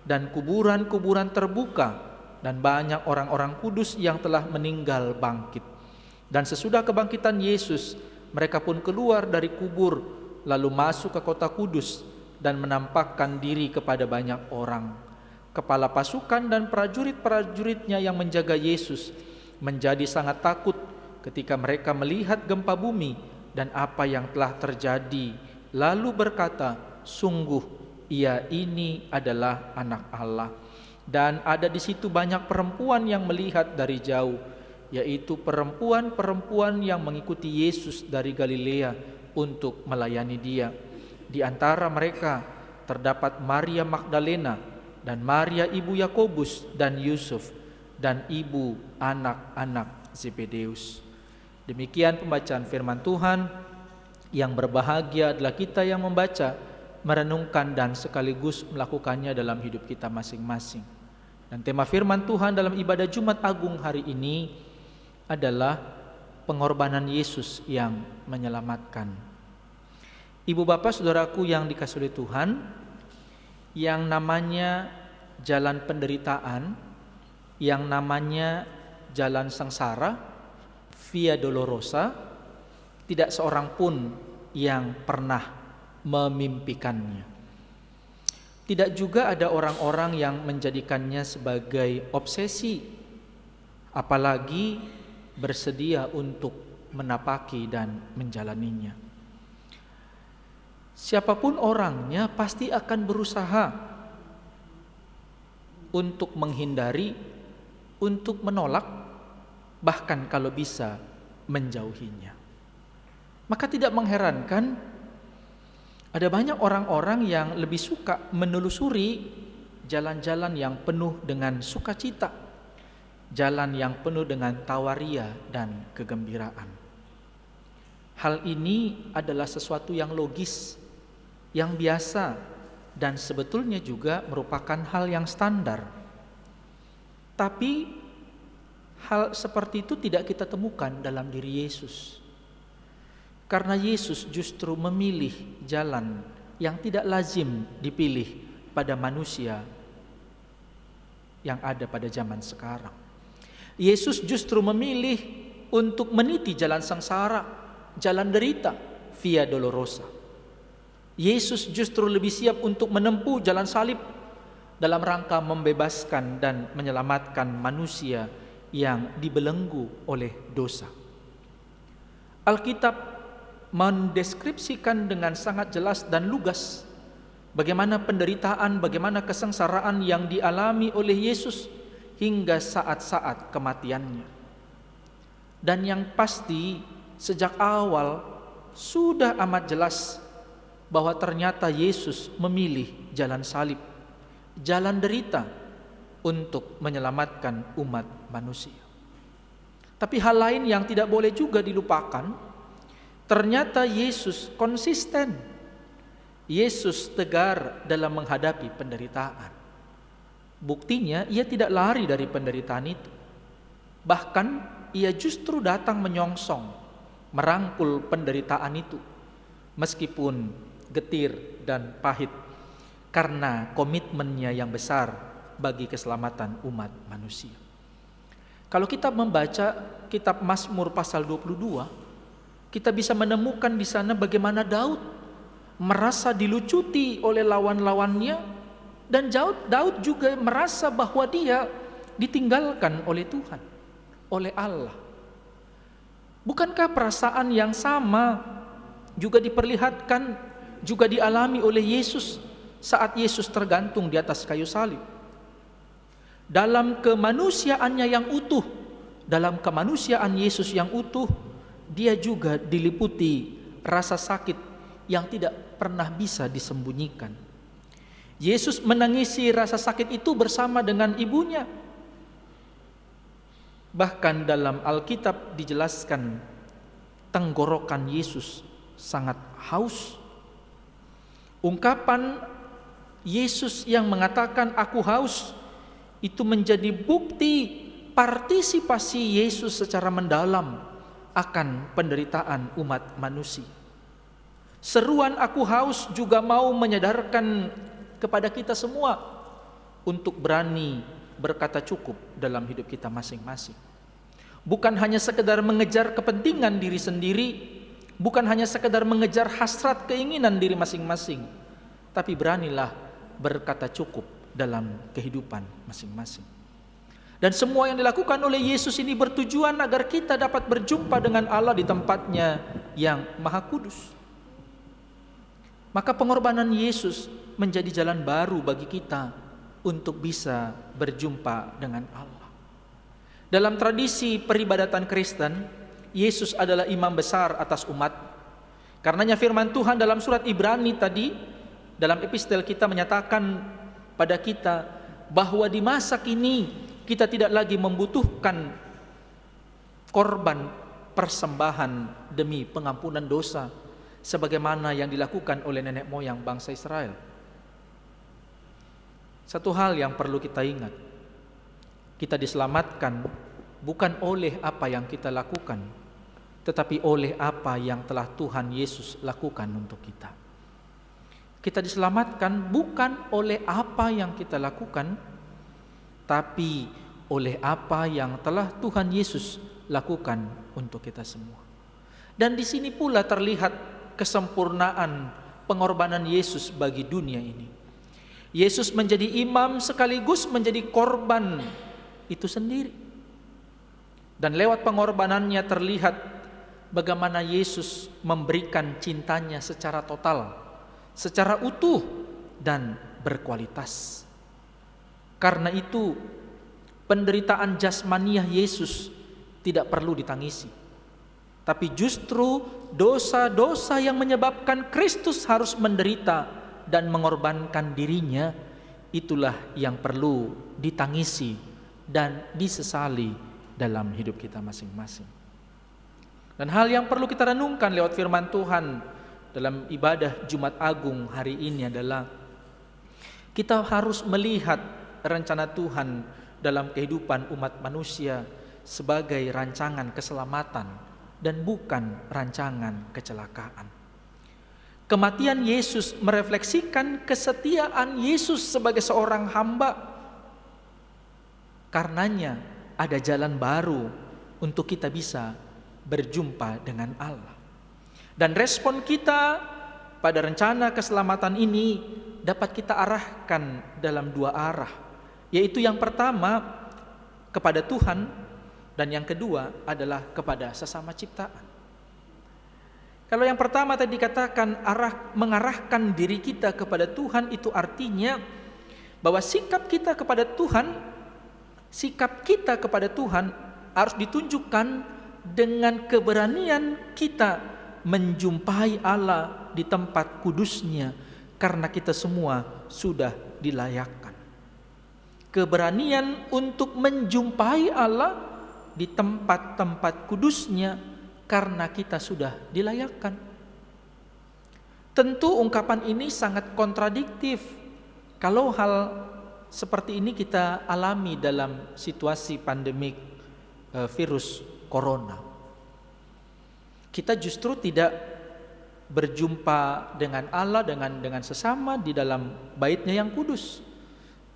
dan kuburan-kuburan terbuka, dan banyak orang-orang kudus yang telah meninggal bangkit. Dan sesudah kebangkitan Yesus, mereka pun keluar dari kubur, lalu masuk ke kota kudus, dan menampakkan diri kepada banyak orang. Kepala pasukan dan prajurit-prajuritnya yang menjaga Yesus menjadi sangat takut ketika mereka melihat gempa bumi dan apa yang telah terjadi, lalu berkata, sungguh ia ini adalah Anak Allah. Dan ada di situ banyak perempuan yang melihat dari jauh, yaitu perempuan-perempuan yang mengikuti Yesus dari Galilea untuk melayani dia. Di antara mereka terdapat Maria Magdalena dan Maria ibu Yakobus dan Yusuf dan ibu anak-anak Zebedeus. Demikian pembacaan firman Tuhan. Yang berbahagia adalah kita yang membaca, merenungkan dan sekaligus melakukannya dalam hidup kita masing-masing. Dan tema firman Tuhan dalam ibadah Jumat Agung hari ini adalah pengorbanan Yesus yang menyelamatkan. Ibu bapak saudaraku yang dikasihi oleh Tuhan, yang namanya jalan penderitaan, yang namanya jalan sengsara, via dolorosa, tidak seorang pun yang pernah memimpikannya. Tidak juga ada orang-orang yang menjadikannya sebagai obsesi, apalagi bersedia untuk menapaki dan menjalaninya. Siapapun orangnya pasti akan berusaha untuk menghindari, untuk menolak, bahkan kalau bisa menjauhinya. Maka tidak mengherankan ada banyak orang-orang yang lebih suka menelusuri jalan-jalan yang penuh dengan sukacita, jalan yang penuh dengan tawaria dan kegembiraan. Hal ini adalah sesuatu yang logis, yang biasa, dan sebetulnya juga merupakan hal yang standar. Tapi hal seperti itu tidak kita temukan dalam diri Yesus. Karena Yesus justru memilih jalan yang tidak lazim dipilih pada manusia yang ada pada zaman sekarang. Yesus justru memilih untuk meniti jalan sengsara, jalan derita, via dolorosa. Yesus justru lebih siap untuk menempuh jalan salib dalam rangka membebaskan dan menyelamatkan manusia yang dibelenggu oleh dosa. Alkitab mendeskripsikan dengan sangat jelas dan lugas bagaimana penderitaan, bagaimana kesengsaraan yang dialami oleh Yesus hingga saat-saat kematiannya. Dan yang pasti sejak awal sudah amat jelas bahwa ternyata Yesus memilih jalan salib, jalan derita untuk menyelamatkan umat manusia. Tapi hal lain yang tidak boleh juga dilupakan, ternyata Yesus konsisten. Yesus tegar dalam menghadapi penderitaan. Buktinya ia tidak lari dari penderitaan itu. Bahkan ia justru datang menyongsong, merangkul penderitaan itu, meskipun getir dan pahit, karena komitmennya yang besar bagi keselamatan umat manusia. Kalau kita membaca kitab Mazmur pasal 22, kita bisa menemukan di sana bagaimana Daud merasa dilucuti oleh lawan-lawannya, dan Daud juga merasa bahwa dia ditinggalkan oleh Tuhan, oleh Allah. Bukankah perasaan yang sama juga diperlihatkan, juga dialami oleh Yesus saat Yesus tergantung di atas kayu salib? Dalam kemanusiaannya yang utuh, dalam kemanusiaan Yesus yang utuh, dia juga diliputi rasa sakit yang tidak pernah bisa disembunyikan. Yesus menangisi rasa sakit itu bersama dengan ibunya. Bahkan dalam Alkitab dijelaskan tenggorokan Yesus sangat haus. Ungkapan Yesus yang mengatakan aku haus itu menjadi bukti partisipasi Yesus secara mendalam akan penderitaan umat manusia. Seruan aku haus juga mau menyadarkan kepada kita semua untuk berani berkata cukup dalam hidup kita masing-masing. Bukan hanya sekedar mengejar kepentingan diri sendiri, bukan hanya sekedar mengejar hasrat keinginan diri masing-masing, tapi beranilah berkata cukup dalam kehidupan masing-masing. Dan semua yang dilakukan oleh Yesus ini bertujuan agar kita dapat berjumpa dengan Allah di tempatnya yang maha kudus. Maka pengorbanan Yesus menjadi jalan baru bagi kita untuk bisa berjumpa dengan Allah. Dalam tradisi peribadatan Kristen, Yesus adalah imam besar atas umat. Karenanya firman Tuhan dalam surat Ibrani tadi, dalam epistel kita menyatakan pada kita bahwa di masa kini kita tidak lagi membutuhkan korban persembahan demi pengampunan dosa sebagaimana yang dilakukan oleh nenek moyang bangsa Israel. Satu hal yang perlu kita ingat, kita diselamatkan bukan oleh apa yang kita lakukan, tetapi oleh apa yang telah Tuhan Yesus lakukan untuk kita. Kita diselamatkan bukan oleh apa yang kita lakukan, tapi oleh apa yang telah Tuhan Yesus lakukan untuk kita semua. Dan di sini pula terlihat kesempurnaan pengorbanan Yesus bagi dunia ini. Yesus menjadi imam sekaligus menjadi korban itu sendiri. Dan lewat pengorbanannya terlihat bagaimana Yesus memberikan cintanya secara total, secara utuh dan berkualitas. Karena itu penderitaan jasmaniah Yesus tidak perlu ditangisi, tapi justru dosa-dosa yang menyebabkan Kristus harus menderita dan mengorbankan dirinya, itulah yang perlu ditangisi dan disesali dalam hidup kita masing-masing. Dan hal yang perlu kita renungkan lewat firman Tuhan dalam ibadah Jumat Agung hari ini adalah kita harus melihat rencana Tuhan dalam kehidupan umat manusia sebagai rancangan keselamatan dan bukan rancangan kecelakaan. Kematian Yesus merefleksikan kesetiaan Yesus sebagai seorang hamba. Karenanya ada jalan baru untuk kita bisa berjumpa dengan Allah. Dan respon kita pada rencana keselamatan ini dapat kita arahkan dalam dua arah, yaitu yang pertama kepada Tuhan dan yang kedua adalah kepada sesama ciptaan. Kalau yang pertama tadi dikatakan mengarahkan diri kita kepada Tuhan, itu artinya bahwa sikap kita kepada Tuhan harus ditunjukkan dengan keberanian kita menjumpai Allah di tempat kudusnya, karena kita semua sudah dilayakkan. Keberanian untuk menjumpai Allah di tempat-tempat kudusnya karena kita sudah dilayakkan. Tentu ungkapan ini sangat kontradiktif kalau hal seperti ini kita alami dalam situasi pandemik virus corona. Kita justru tidak berjumpa dengan Allah dengan sesama di dalam baitnya yang kudus,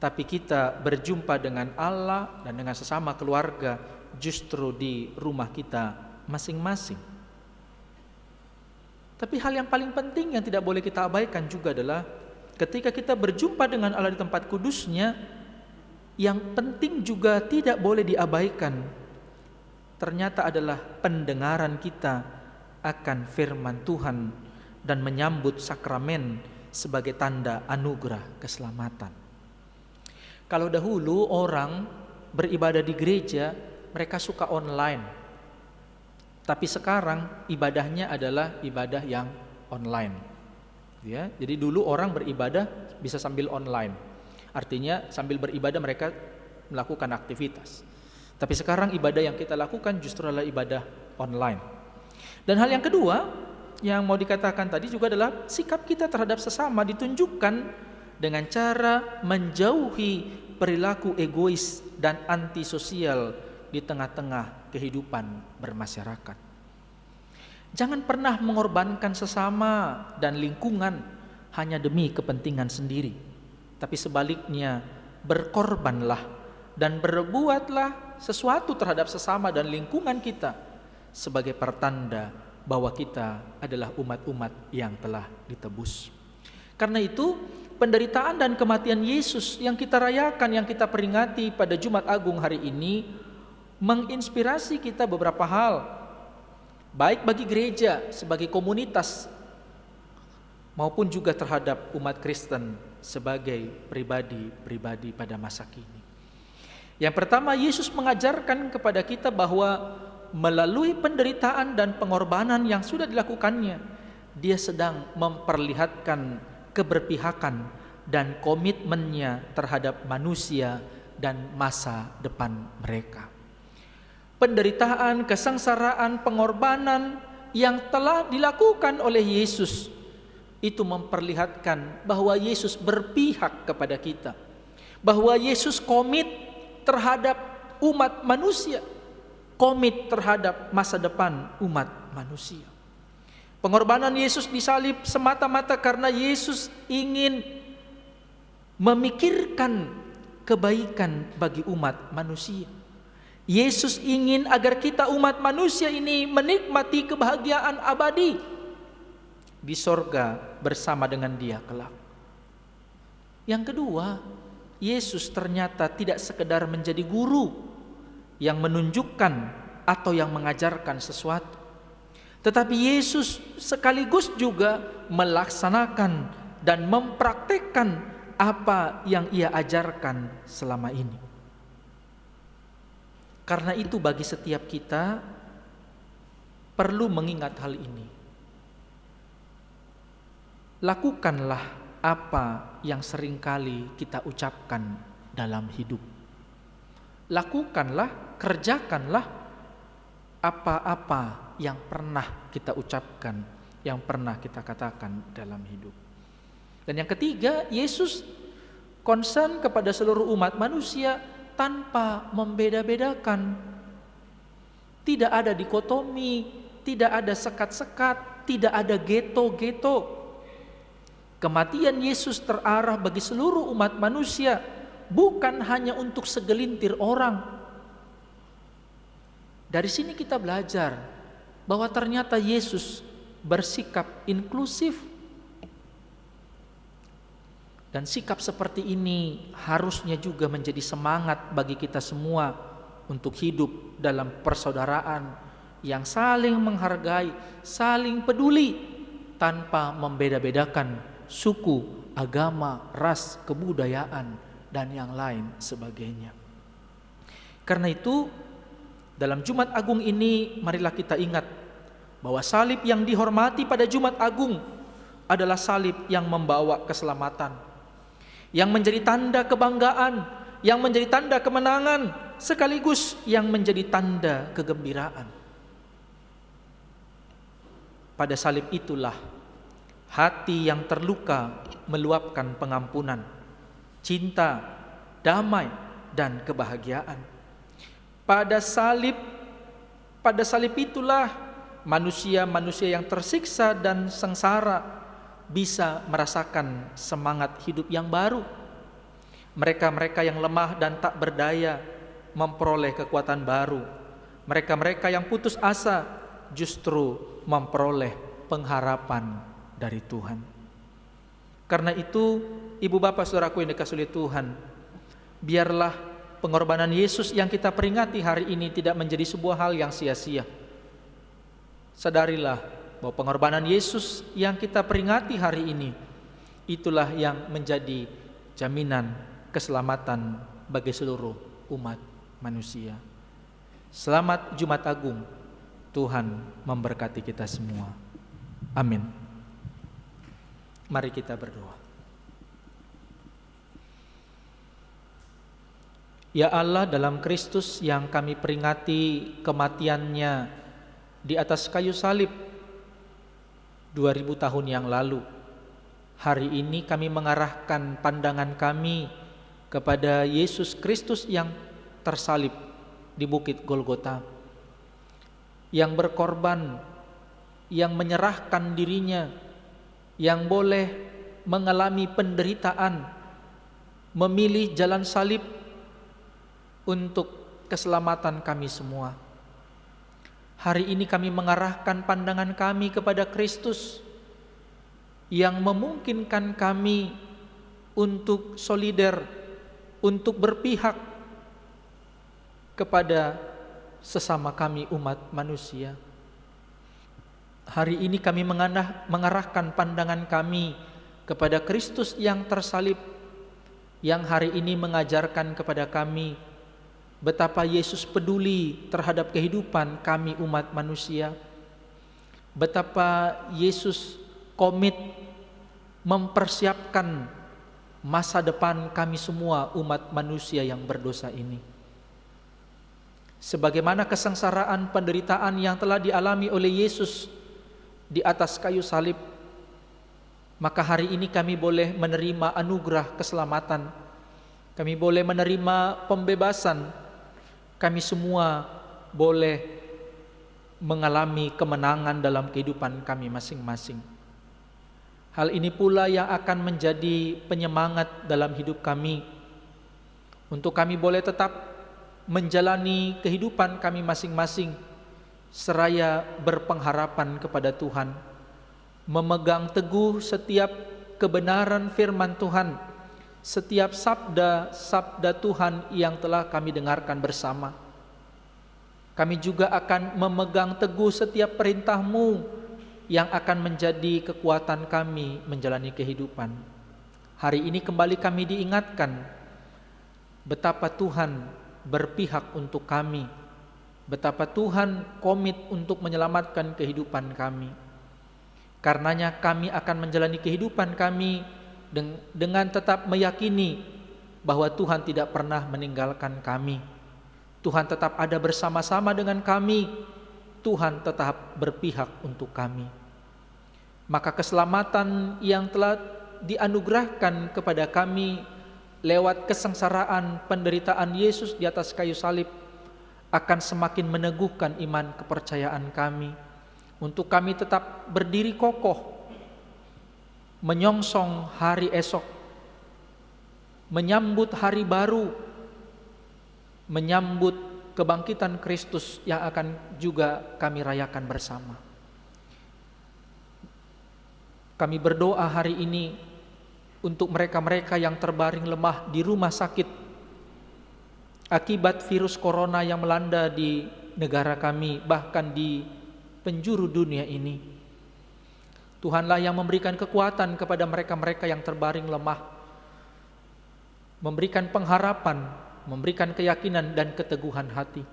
tapi kita berjumpa dengan Allah dan dengan sesama keluarga justru di rumah kita masing-masing. Tapi hal yang paling penting yang tidak boleh kita abaikan juga adalah ketika kita berjumpa dengan Allah di tempat kudusnya, yang penting juga tidak boleh diabaikan ternyata adalah pendengaran kita akan firman Tuhan dan menyambut sakramen sebagai tanda anugerah keselamatan. Kalau dahulu orang beribadah di gereja, mereka suka online. Tapi sekarang ibadahnya adalah ibadah yang online. Ya, jadi dulu orang beribadah bisa sambil online. Artinya sambil beribadah mereka melakukan aktivitas. Tapi sekarang ibadah yang kita lakukan justru adalah ibadah online. Dan hal yang kedua, yang mau dikatakan tadi juga adalah sikap kita terhadap sesama ditunjukkan dengan cara menjauhi perilaku egois dan antisosial di tengah-tengah kehidupan bermasyarakat. Jangan pernah mengorbankan sesama dan lingkungan hanya demi kepentingan sendiri, tapi sebaliknya berkorbanlah dan berbuatlah sesuatu terhadap sesama dan lingkungan kita sebagai pertanda bahwa kita adalah umat-umat yang telah ditebus. Karena itu, penderitaan dan kematian Yesus yang kita rayakan, yang kita peringati pada Jumat Agung hari ini menginspirasi kita beberapa hal, baik bagi gereja sebagai komunitas maupun juga terhadap umat Kristen sebagai pribadi-pribadi pada masa kini. Yang pertama, Yesus mengajarkan kepada kita bahwa melalui penderitaan dan pengorbanan yang sudah dilakukannya, dia sedang memperlihatkan keberpihakan dan komitmennya terhadap manusia dan masa depan mereka. Penderitaan, kesengsaraan, pengorbanan yang telah dilakukan oleh Yesus itu memperlihatkan bahwa Yesus berpihak kepada kita, bahwa Yesus komit terhadap umat manusia, komit terhadap masa depan umat manusia. Pengorbanan Yesus disalib semata-mata karena Yesus ingin memikirkan kebaikan bagi umat manusia. Yesus ingin agar kita umat manusia ini menikmati kebahagiaan abadi di sorga bersama dengan Dia kelak. Yang kedua, Yesus ternyata tidak sekedar menjadi guru yang menunjukkan atau yang mengajarkan sesuatu, tetapi Yesus sekaligus juga melaksanakan dan mempraktekkan apa yang Ia ajarkan selama ini. Karena itu bagi setiap kita perlu mengingat hal ini. Lakukanlah apa yang seringkali kita ucapkan dalam hidup. Lakukanlah, kerjakanlah apa-apa yang pernah kita ucapkan, yang pernah kita katakan dalam hidup. Dan yang ketiga, Yesus concern kepada seluruh umat manusia tanpa membeda-bedakan. Tidak ada dikotomi, tidak ada sekat-sekat, tidak ada geto-geto. Kematian Yesus terarah bagi seluruh umat manusia, bukan hanya untuk segelintir orang. Dari sini kita belajar bahwa ternyata Yesus bersikap inklusif. Dan sikap seperti ini harusnya juga menjadi semangat bagi kita semua untuk hidup dalam persaudaraan yang saling menghargai, saling peduli tanpa membeda-bedakan suku, agama, ras, kebudayaan, dan yang lain sebagainya. Karena itu, dalam Jumat Agung ini marilah kita ingat bahwa salib yang dihormati pada Jumat Agung adalah salib yang membawa keselamatan, yang menjadi tanda kebanggaan, yang menjadi tanda kemenangan, sekaligus yang menjadi tanda kegembiraan. Pada salib itulah hati yang terluka meluapkan pengampunan, cinta, damai, dan kebahagiaan. Pada salib itulah manusia-manusia yang tersiksa dan sengsara bisa merasakan semangat hidup yang baru. Mereka-mereka yang lemah dan tak berdaya memperoleh kekuatan baru. Mereka-mereka yang putus asa justru memperoleh pengharapan dari Tuhan. Karena itu, Ibu Bapak Saudaraku yang dikasihi oleh Tuhan, biarlah pengorbanan Yesus yang kita peringati hari ini tidak menjadi sebuah hal yang sia-sia. Sadarilah bahwa pengorbanan Yesus yang kita peringati hari ini, itulah yang menjadi jaminan keselamatan bagi seluruh umat manusia. Selamat Jumat Agung. Tuhan memberkati kita semua. Amin. Mari kita berdoa. Ya Allah, dalam Kristus yang kami peringati kematiannya di atas kayu salib, 2000 tahun yang lalu. Hari ini kami mengarahkan pandangan kami kepada Yesus Kristus yang tersalib di Bukit Golgota, yang berkorban, yang menyerahkan dirinya, yang boleh mengalami penderitaan, memilih jalan salib untuk keselamatan kami semua. Hari ini kami mengarahkan pandangan kami kepada Kristus yang memungkinkan kami untuk solider, untuk berpihak kepada sesama kami umat manusia. Hari ini kami mengarahkan pandangan kami kepada Kristus yang tersalib, yang hari ini mengajarkan kepada kami betapa Yesus peduli terhadap kehidupan kami umat manusia, betapa Yesus komit mempersiapkan masa depan kami semua umat manusia yang berdosa ini. Sebagaimana kesengsaraan penderitaan yang telah dialami oleh Yesus di atas kayu salib, maka hari ini kami boleh menerima anugerah keselamatan, kami boleh menerima pembebasan, kami semua boleh mengalami kemenangan dalam kehidupan kami masing-masing. Hal ini pula yang akan menjadi penyemangat dalam hidup kami, untuk kami boleh tetap menjalani kehidupan kami masing-masing seraya berpengharapan kepada Tuhan, memegang teguh setiap kebenaran firman Tuhan, setiap sabda Tuhan yang telah kami dengarkan bersama. Kami juga akan memegang teguh setiap perintah-Mu yang akan menjadi kekuatan kami menjalani kehidupan. Hari ini kembali kami diingatkan betapa Tuhan berpihak untuk kami, betapa Tuhan komit untuk menyelamatkan kehidupan kami. Karenanya kami akan menjalani kehidupan kami dengan tetap meyakini bahwa Tuhan tidak pernah meninggalkan kami. Tuhan tetap ada bersama-sama dengan kami. Tuhan tetap berpihak untuk kami. Maka keselamatan yang telah dianugerahkan kepada kami lewat kesengsaraan penderitaan Yesus di atas kayu salib akan semakin meneguhkan iman kepercayaan kami, untuk kami tetap berdiri kokoh menyongsong hari esok, menyambut hari baru, menyambut kebangkitan Kristus yang akan juga kami rayakan bersama. Kami berdoa hari ini untuk mereka-mereka yang terbaring lemah di rumah sakit akibat virus corona yang melanda di negara kami, bahkan di penjuru dunia ini. Tuhanlah yang memberikan kekuatan kepada mereka-mereka yang terbaring lemah, memberikan pengharapan, memberikan keyakinan dan keteguhan hati.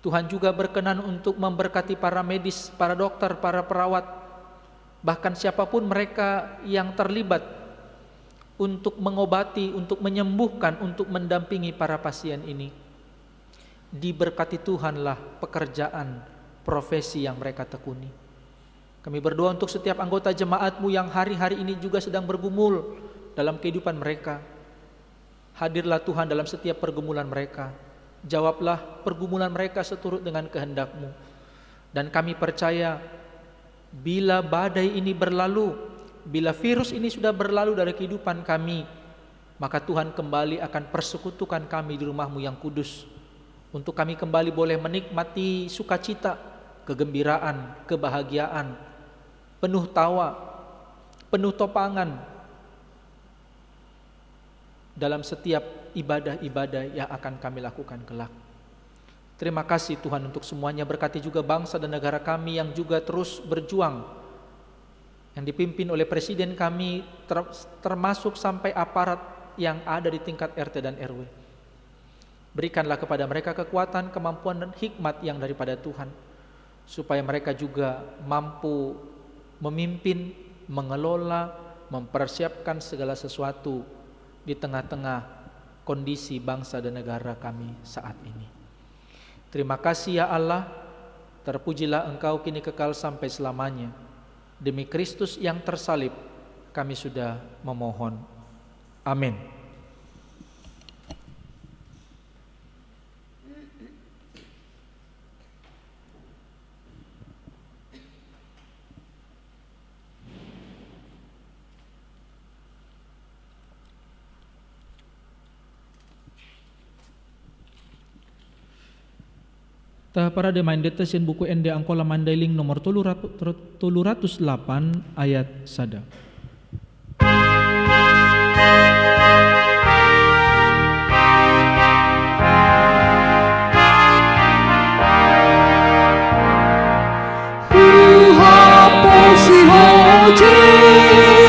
Tuhan juga berkenan untuk memberkati para medis, para dokter, para perawat, bahkan siapapun mereka yang terlibat untuk mengobati, untuk menyembuhkan, untuk mendampingi para pasien ini. Diberkati Tuhanlah pekerjaan, profesi yang mereka tekuni. Kami berdoa untuk setiap anggota jemaat-Mu yang hari-hari ini juga sedang bergumul dalam kehidupan mereka. Hadirlah Tuhan dalam setiap pergumulan mereka. Jawablah pergumulan mereka seturut dengan kehendak-Mu. Dan kami percaya bila badai ini berlalu, bila virus ini sudah berlalu dari kehidupan kami, maka Tuhan kembali akan persekutukan kami di rumah-Mu yang kudus, untuk kami kembali boleh menikmati sukacita, kegembiraan, kebahagiaan, penuh tawa, penuh topangan dalam setiap ibadah-ibadah yang akan kami lakukan kelak. Terima kasih Tuhan untuk semuanya. Berkati juga bangsa dan negara kami yang juga terus berjuang, yang dipimpin oleh presiden kami, termasuk sampai aparat yang ada di tingkat RT dan RW. Berikanlah kepada mereka kekuatan, kemampuan dan hikmat yang daripada Tuhan, supaya mereka juga mampu memimpin, mengelola, mempersiapkan segala sesuatu di tengah-tengah kondisi bangsa dan negara kami saat ini. Terima kasih ya Allah, terpujilah Engkau kini kekal sampai selamanya. Demi Kristus yang tersalib, kami sudah memohon. Amin. Ta para demain detesin buku ende angkola mandailing nomor 308 ayat sada.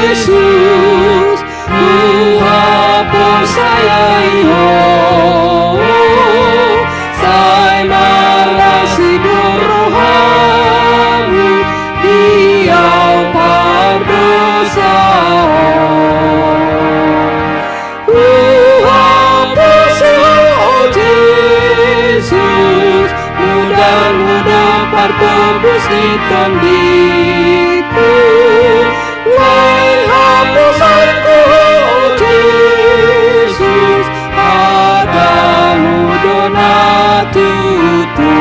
Jesus, hapus saya sai marasi rohamu diau pardosa. Hapus Jesus, mudah-mudah partembus di tandiku. Hapusanku Jesus, padamu donatutu.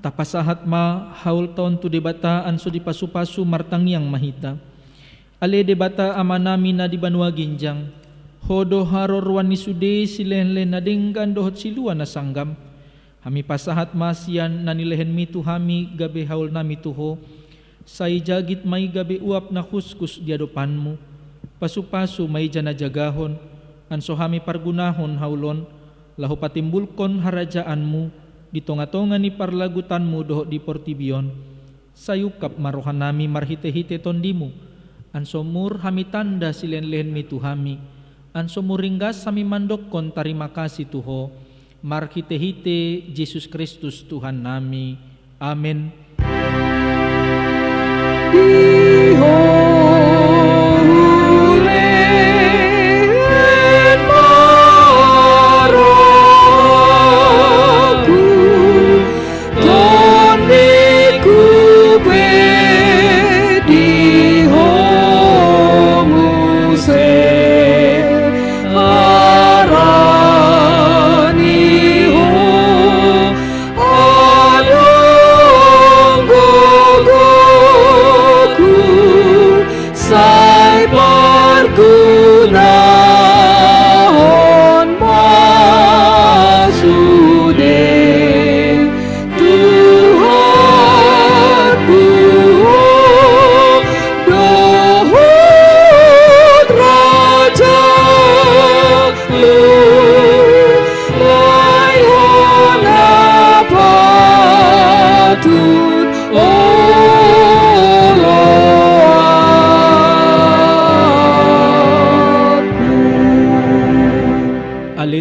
Tapasahat ma haul taon tu debata anso di pasu-pasu martang yang mahita. Ale debata amanami na di banua ginjang. Hodo haror wani sude silen-len na denggan dohot silua na sanggam. Hami pasahat masian nanilehen mi tu hami gabe haul nami tuho. Sai jagit may gabe uap na kuskus di adopanmu. Pasu-pasu may jana jagahon. Anso hami pargunahon haulon. Lahu patimbulkon harajaanmu. Di tonga-tonga ni parlagutanmu doho di portibion. Sayukap marohan nami marhite-hite tondimu. Anso mur hami tanda silen-lehen mi tu hami. Anso muringgas hami mandokon tarima kasih tuho. Marhite-hite Yesus Kristus Tuhan nami. Amin.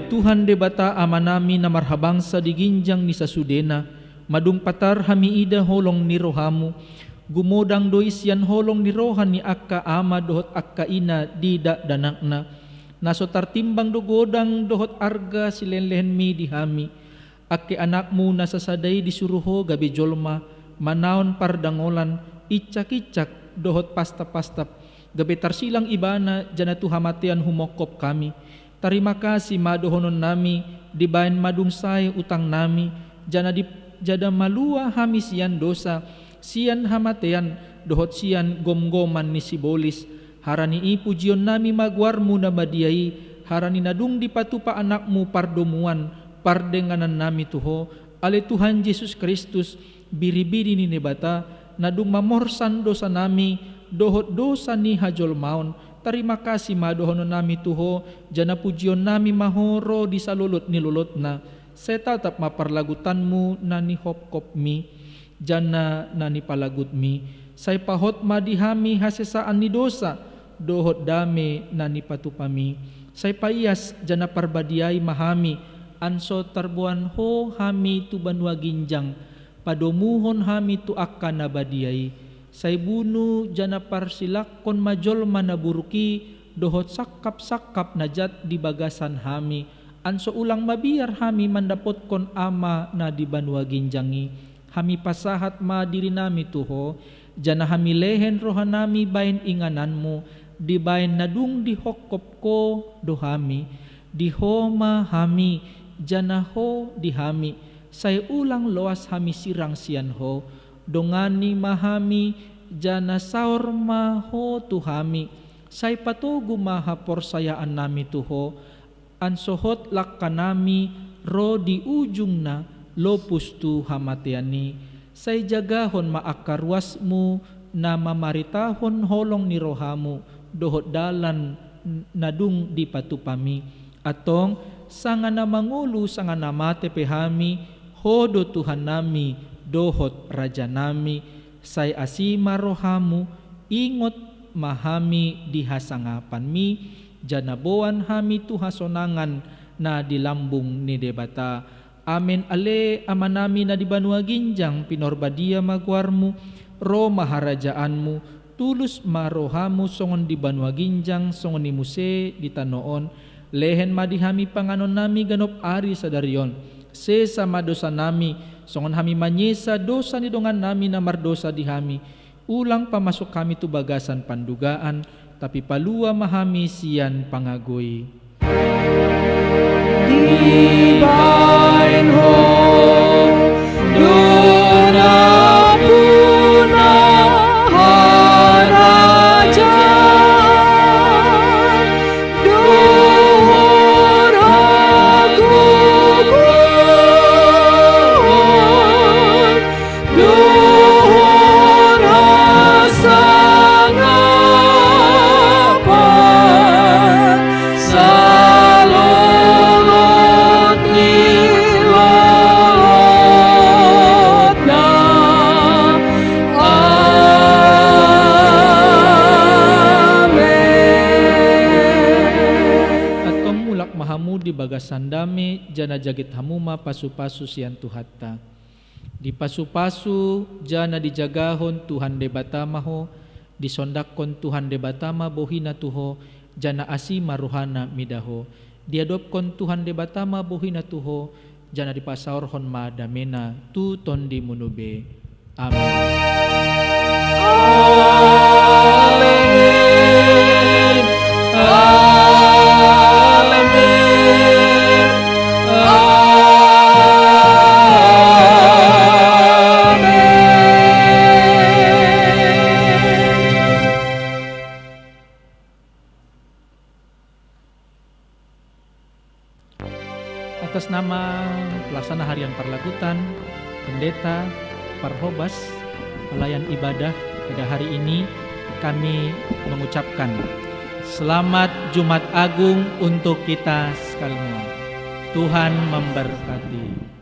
Tuhan debata amanami na marhabangsa di ginjang ni sasudena, madung patar hami ida holong ni rohamu, gumodang dois yan holong ni rohan ni akka ama dohot akka ina dida danakna, nasotar timbang do godang dohot arga silenlehen mi di hami, akke anakmu nasasaday di suruho gabi jolma, manaon pardangolan, icak-icak dohot pasta-pastap, gabi tarsilang ibana jana tuhamatian humokop kami. Terima kasih madohonon nami, dibayan madungsay utang nami, jada malua hami sian dosa, sian hamatean, dohot sian gomgoman ni sibolis, harani ipujion nami magwarmu na badiai, harani nadung di patupa anakmu pardomuan, pardenganan nami tuho, ale Tuhan Yesus Kristus, biri-biri ni nebata, nadung mamorsan dosa nami, dohot dosa ni hajol maun. Terima kasih madohonon nami tuho, jana pujion nami mahoro di salulot ni lulot na, saya tatap maparlagutanmu nani hopkop mi, jana nani palagut mi, saya pahot madihami hasesaan ni dosa, dohot dame nani patupami, saya paias jana parbadiai mahami, anso tarbuan ho hami tu banua ginjang, padomuhon hami tu akka nabadiai. Say bunu jana parsilakon majol manaburuki dohot sakap-sakap najat di bagasan hami Anso ulang mabiar kami mandapotkon ama na di banua ginjangi. Kami pasahat ma diri nami tuho, jana kami lehen rohanami bain ingananmu, di bain nadung di hokop ko dohami, di homa hami, jana ho di hami, say ulang loas hami sirang sian ho, dongani mahami, jana saur maho tuhami, say patugu maha porsayaan nami tuho, ansohot lakkanami ro di ujung na lopus tu hamatiani, say jagahon maakarwasmu na mamaritahon holong ni rohamu, dohot dalan nadung di patupami, atong sanga na mangulu sanga na mate pehami, hodo Tuhan nami, dohot raja nami, say asima rohamu, ingot mahami dihasangapan mi, janaboan hami tuhasonangan na dilambung ni debata. Amen ale amanami na di banua ginjang pinorbadia magwarmu, ro maharajaanmu, tulus marohamu songon di banua ginjang songon ni muse di tanoon, lehen madihami panganon nami ganop ari sadarion, sesama dosa nami, songon hami manyesa dosa ni dongan nami na mardosa dihami, ulang pamasok kami tu bagasan pandugaan, tapi palua mahami sian pangagoy. Dibain ho dona puna harajan, dohor hagugun, dohor hasangapan, salolot nilalot na. Amen. At mulak mahamu di bagasan dami, jana jagit hamuma pasu-pasu sian tuhatta. Di pasu-pasu jana dijagahon Tuhan debatama ho, disondakon Tuhan debatama bohina tuho, jana asima rohana midaho. Diadopkon Tuhan debatama bohina tuho, jana dipasaorhon ma damena tu tondi munube. Amin. Amen. Atas nama pelaksana harian Parlagutan, Pendeta Parhobas, pelayan ibadah pada hari ini, kami mengucapkan Selamat Jumat Agung untuk kita sekalian. Tuhan memberkati.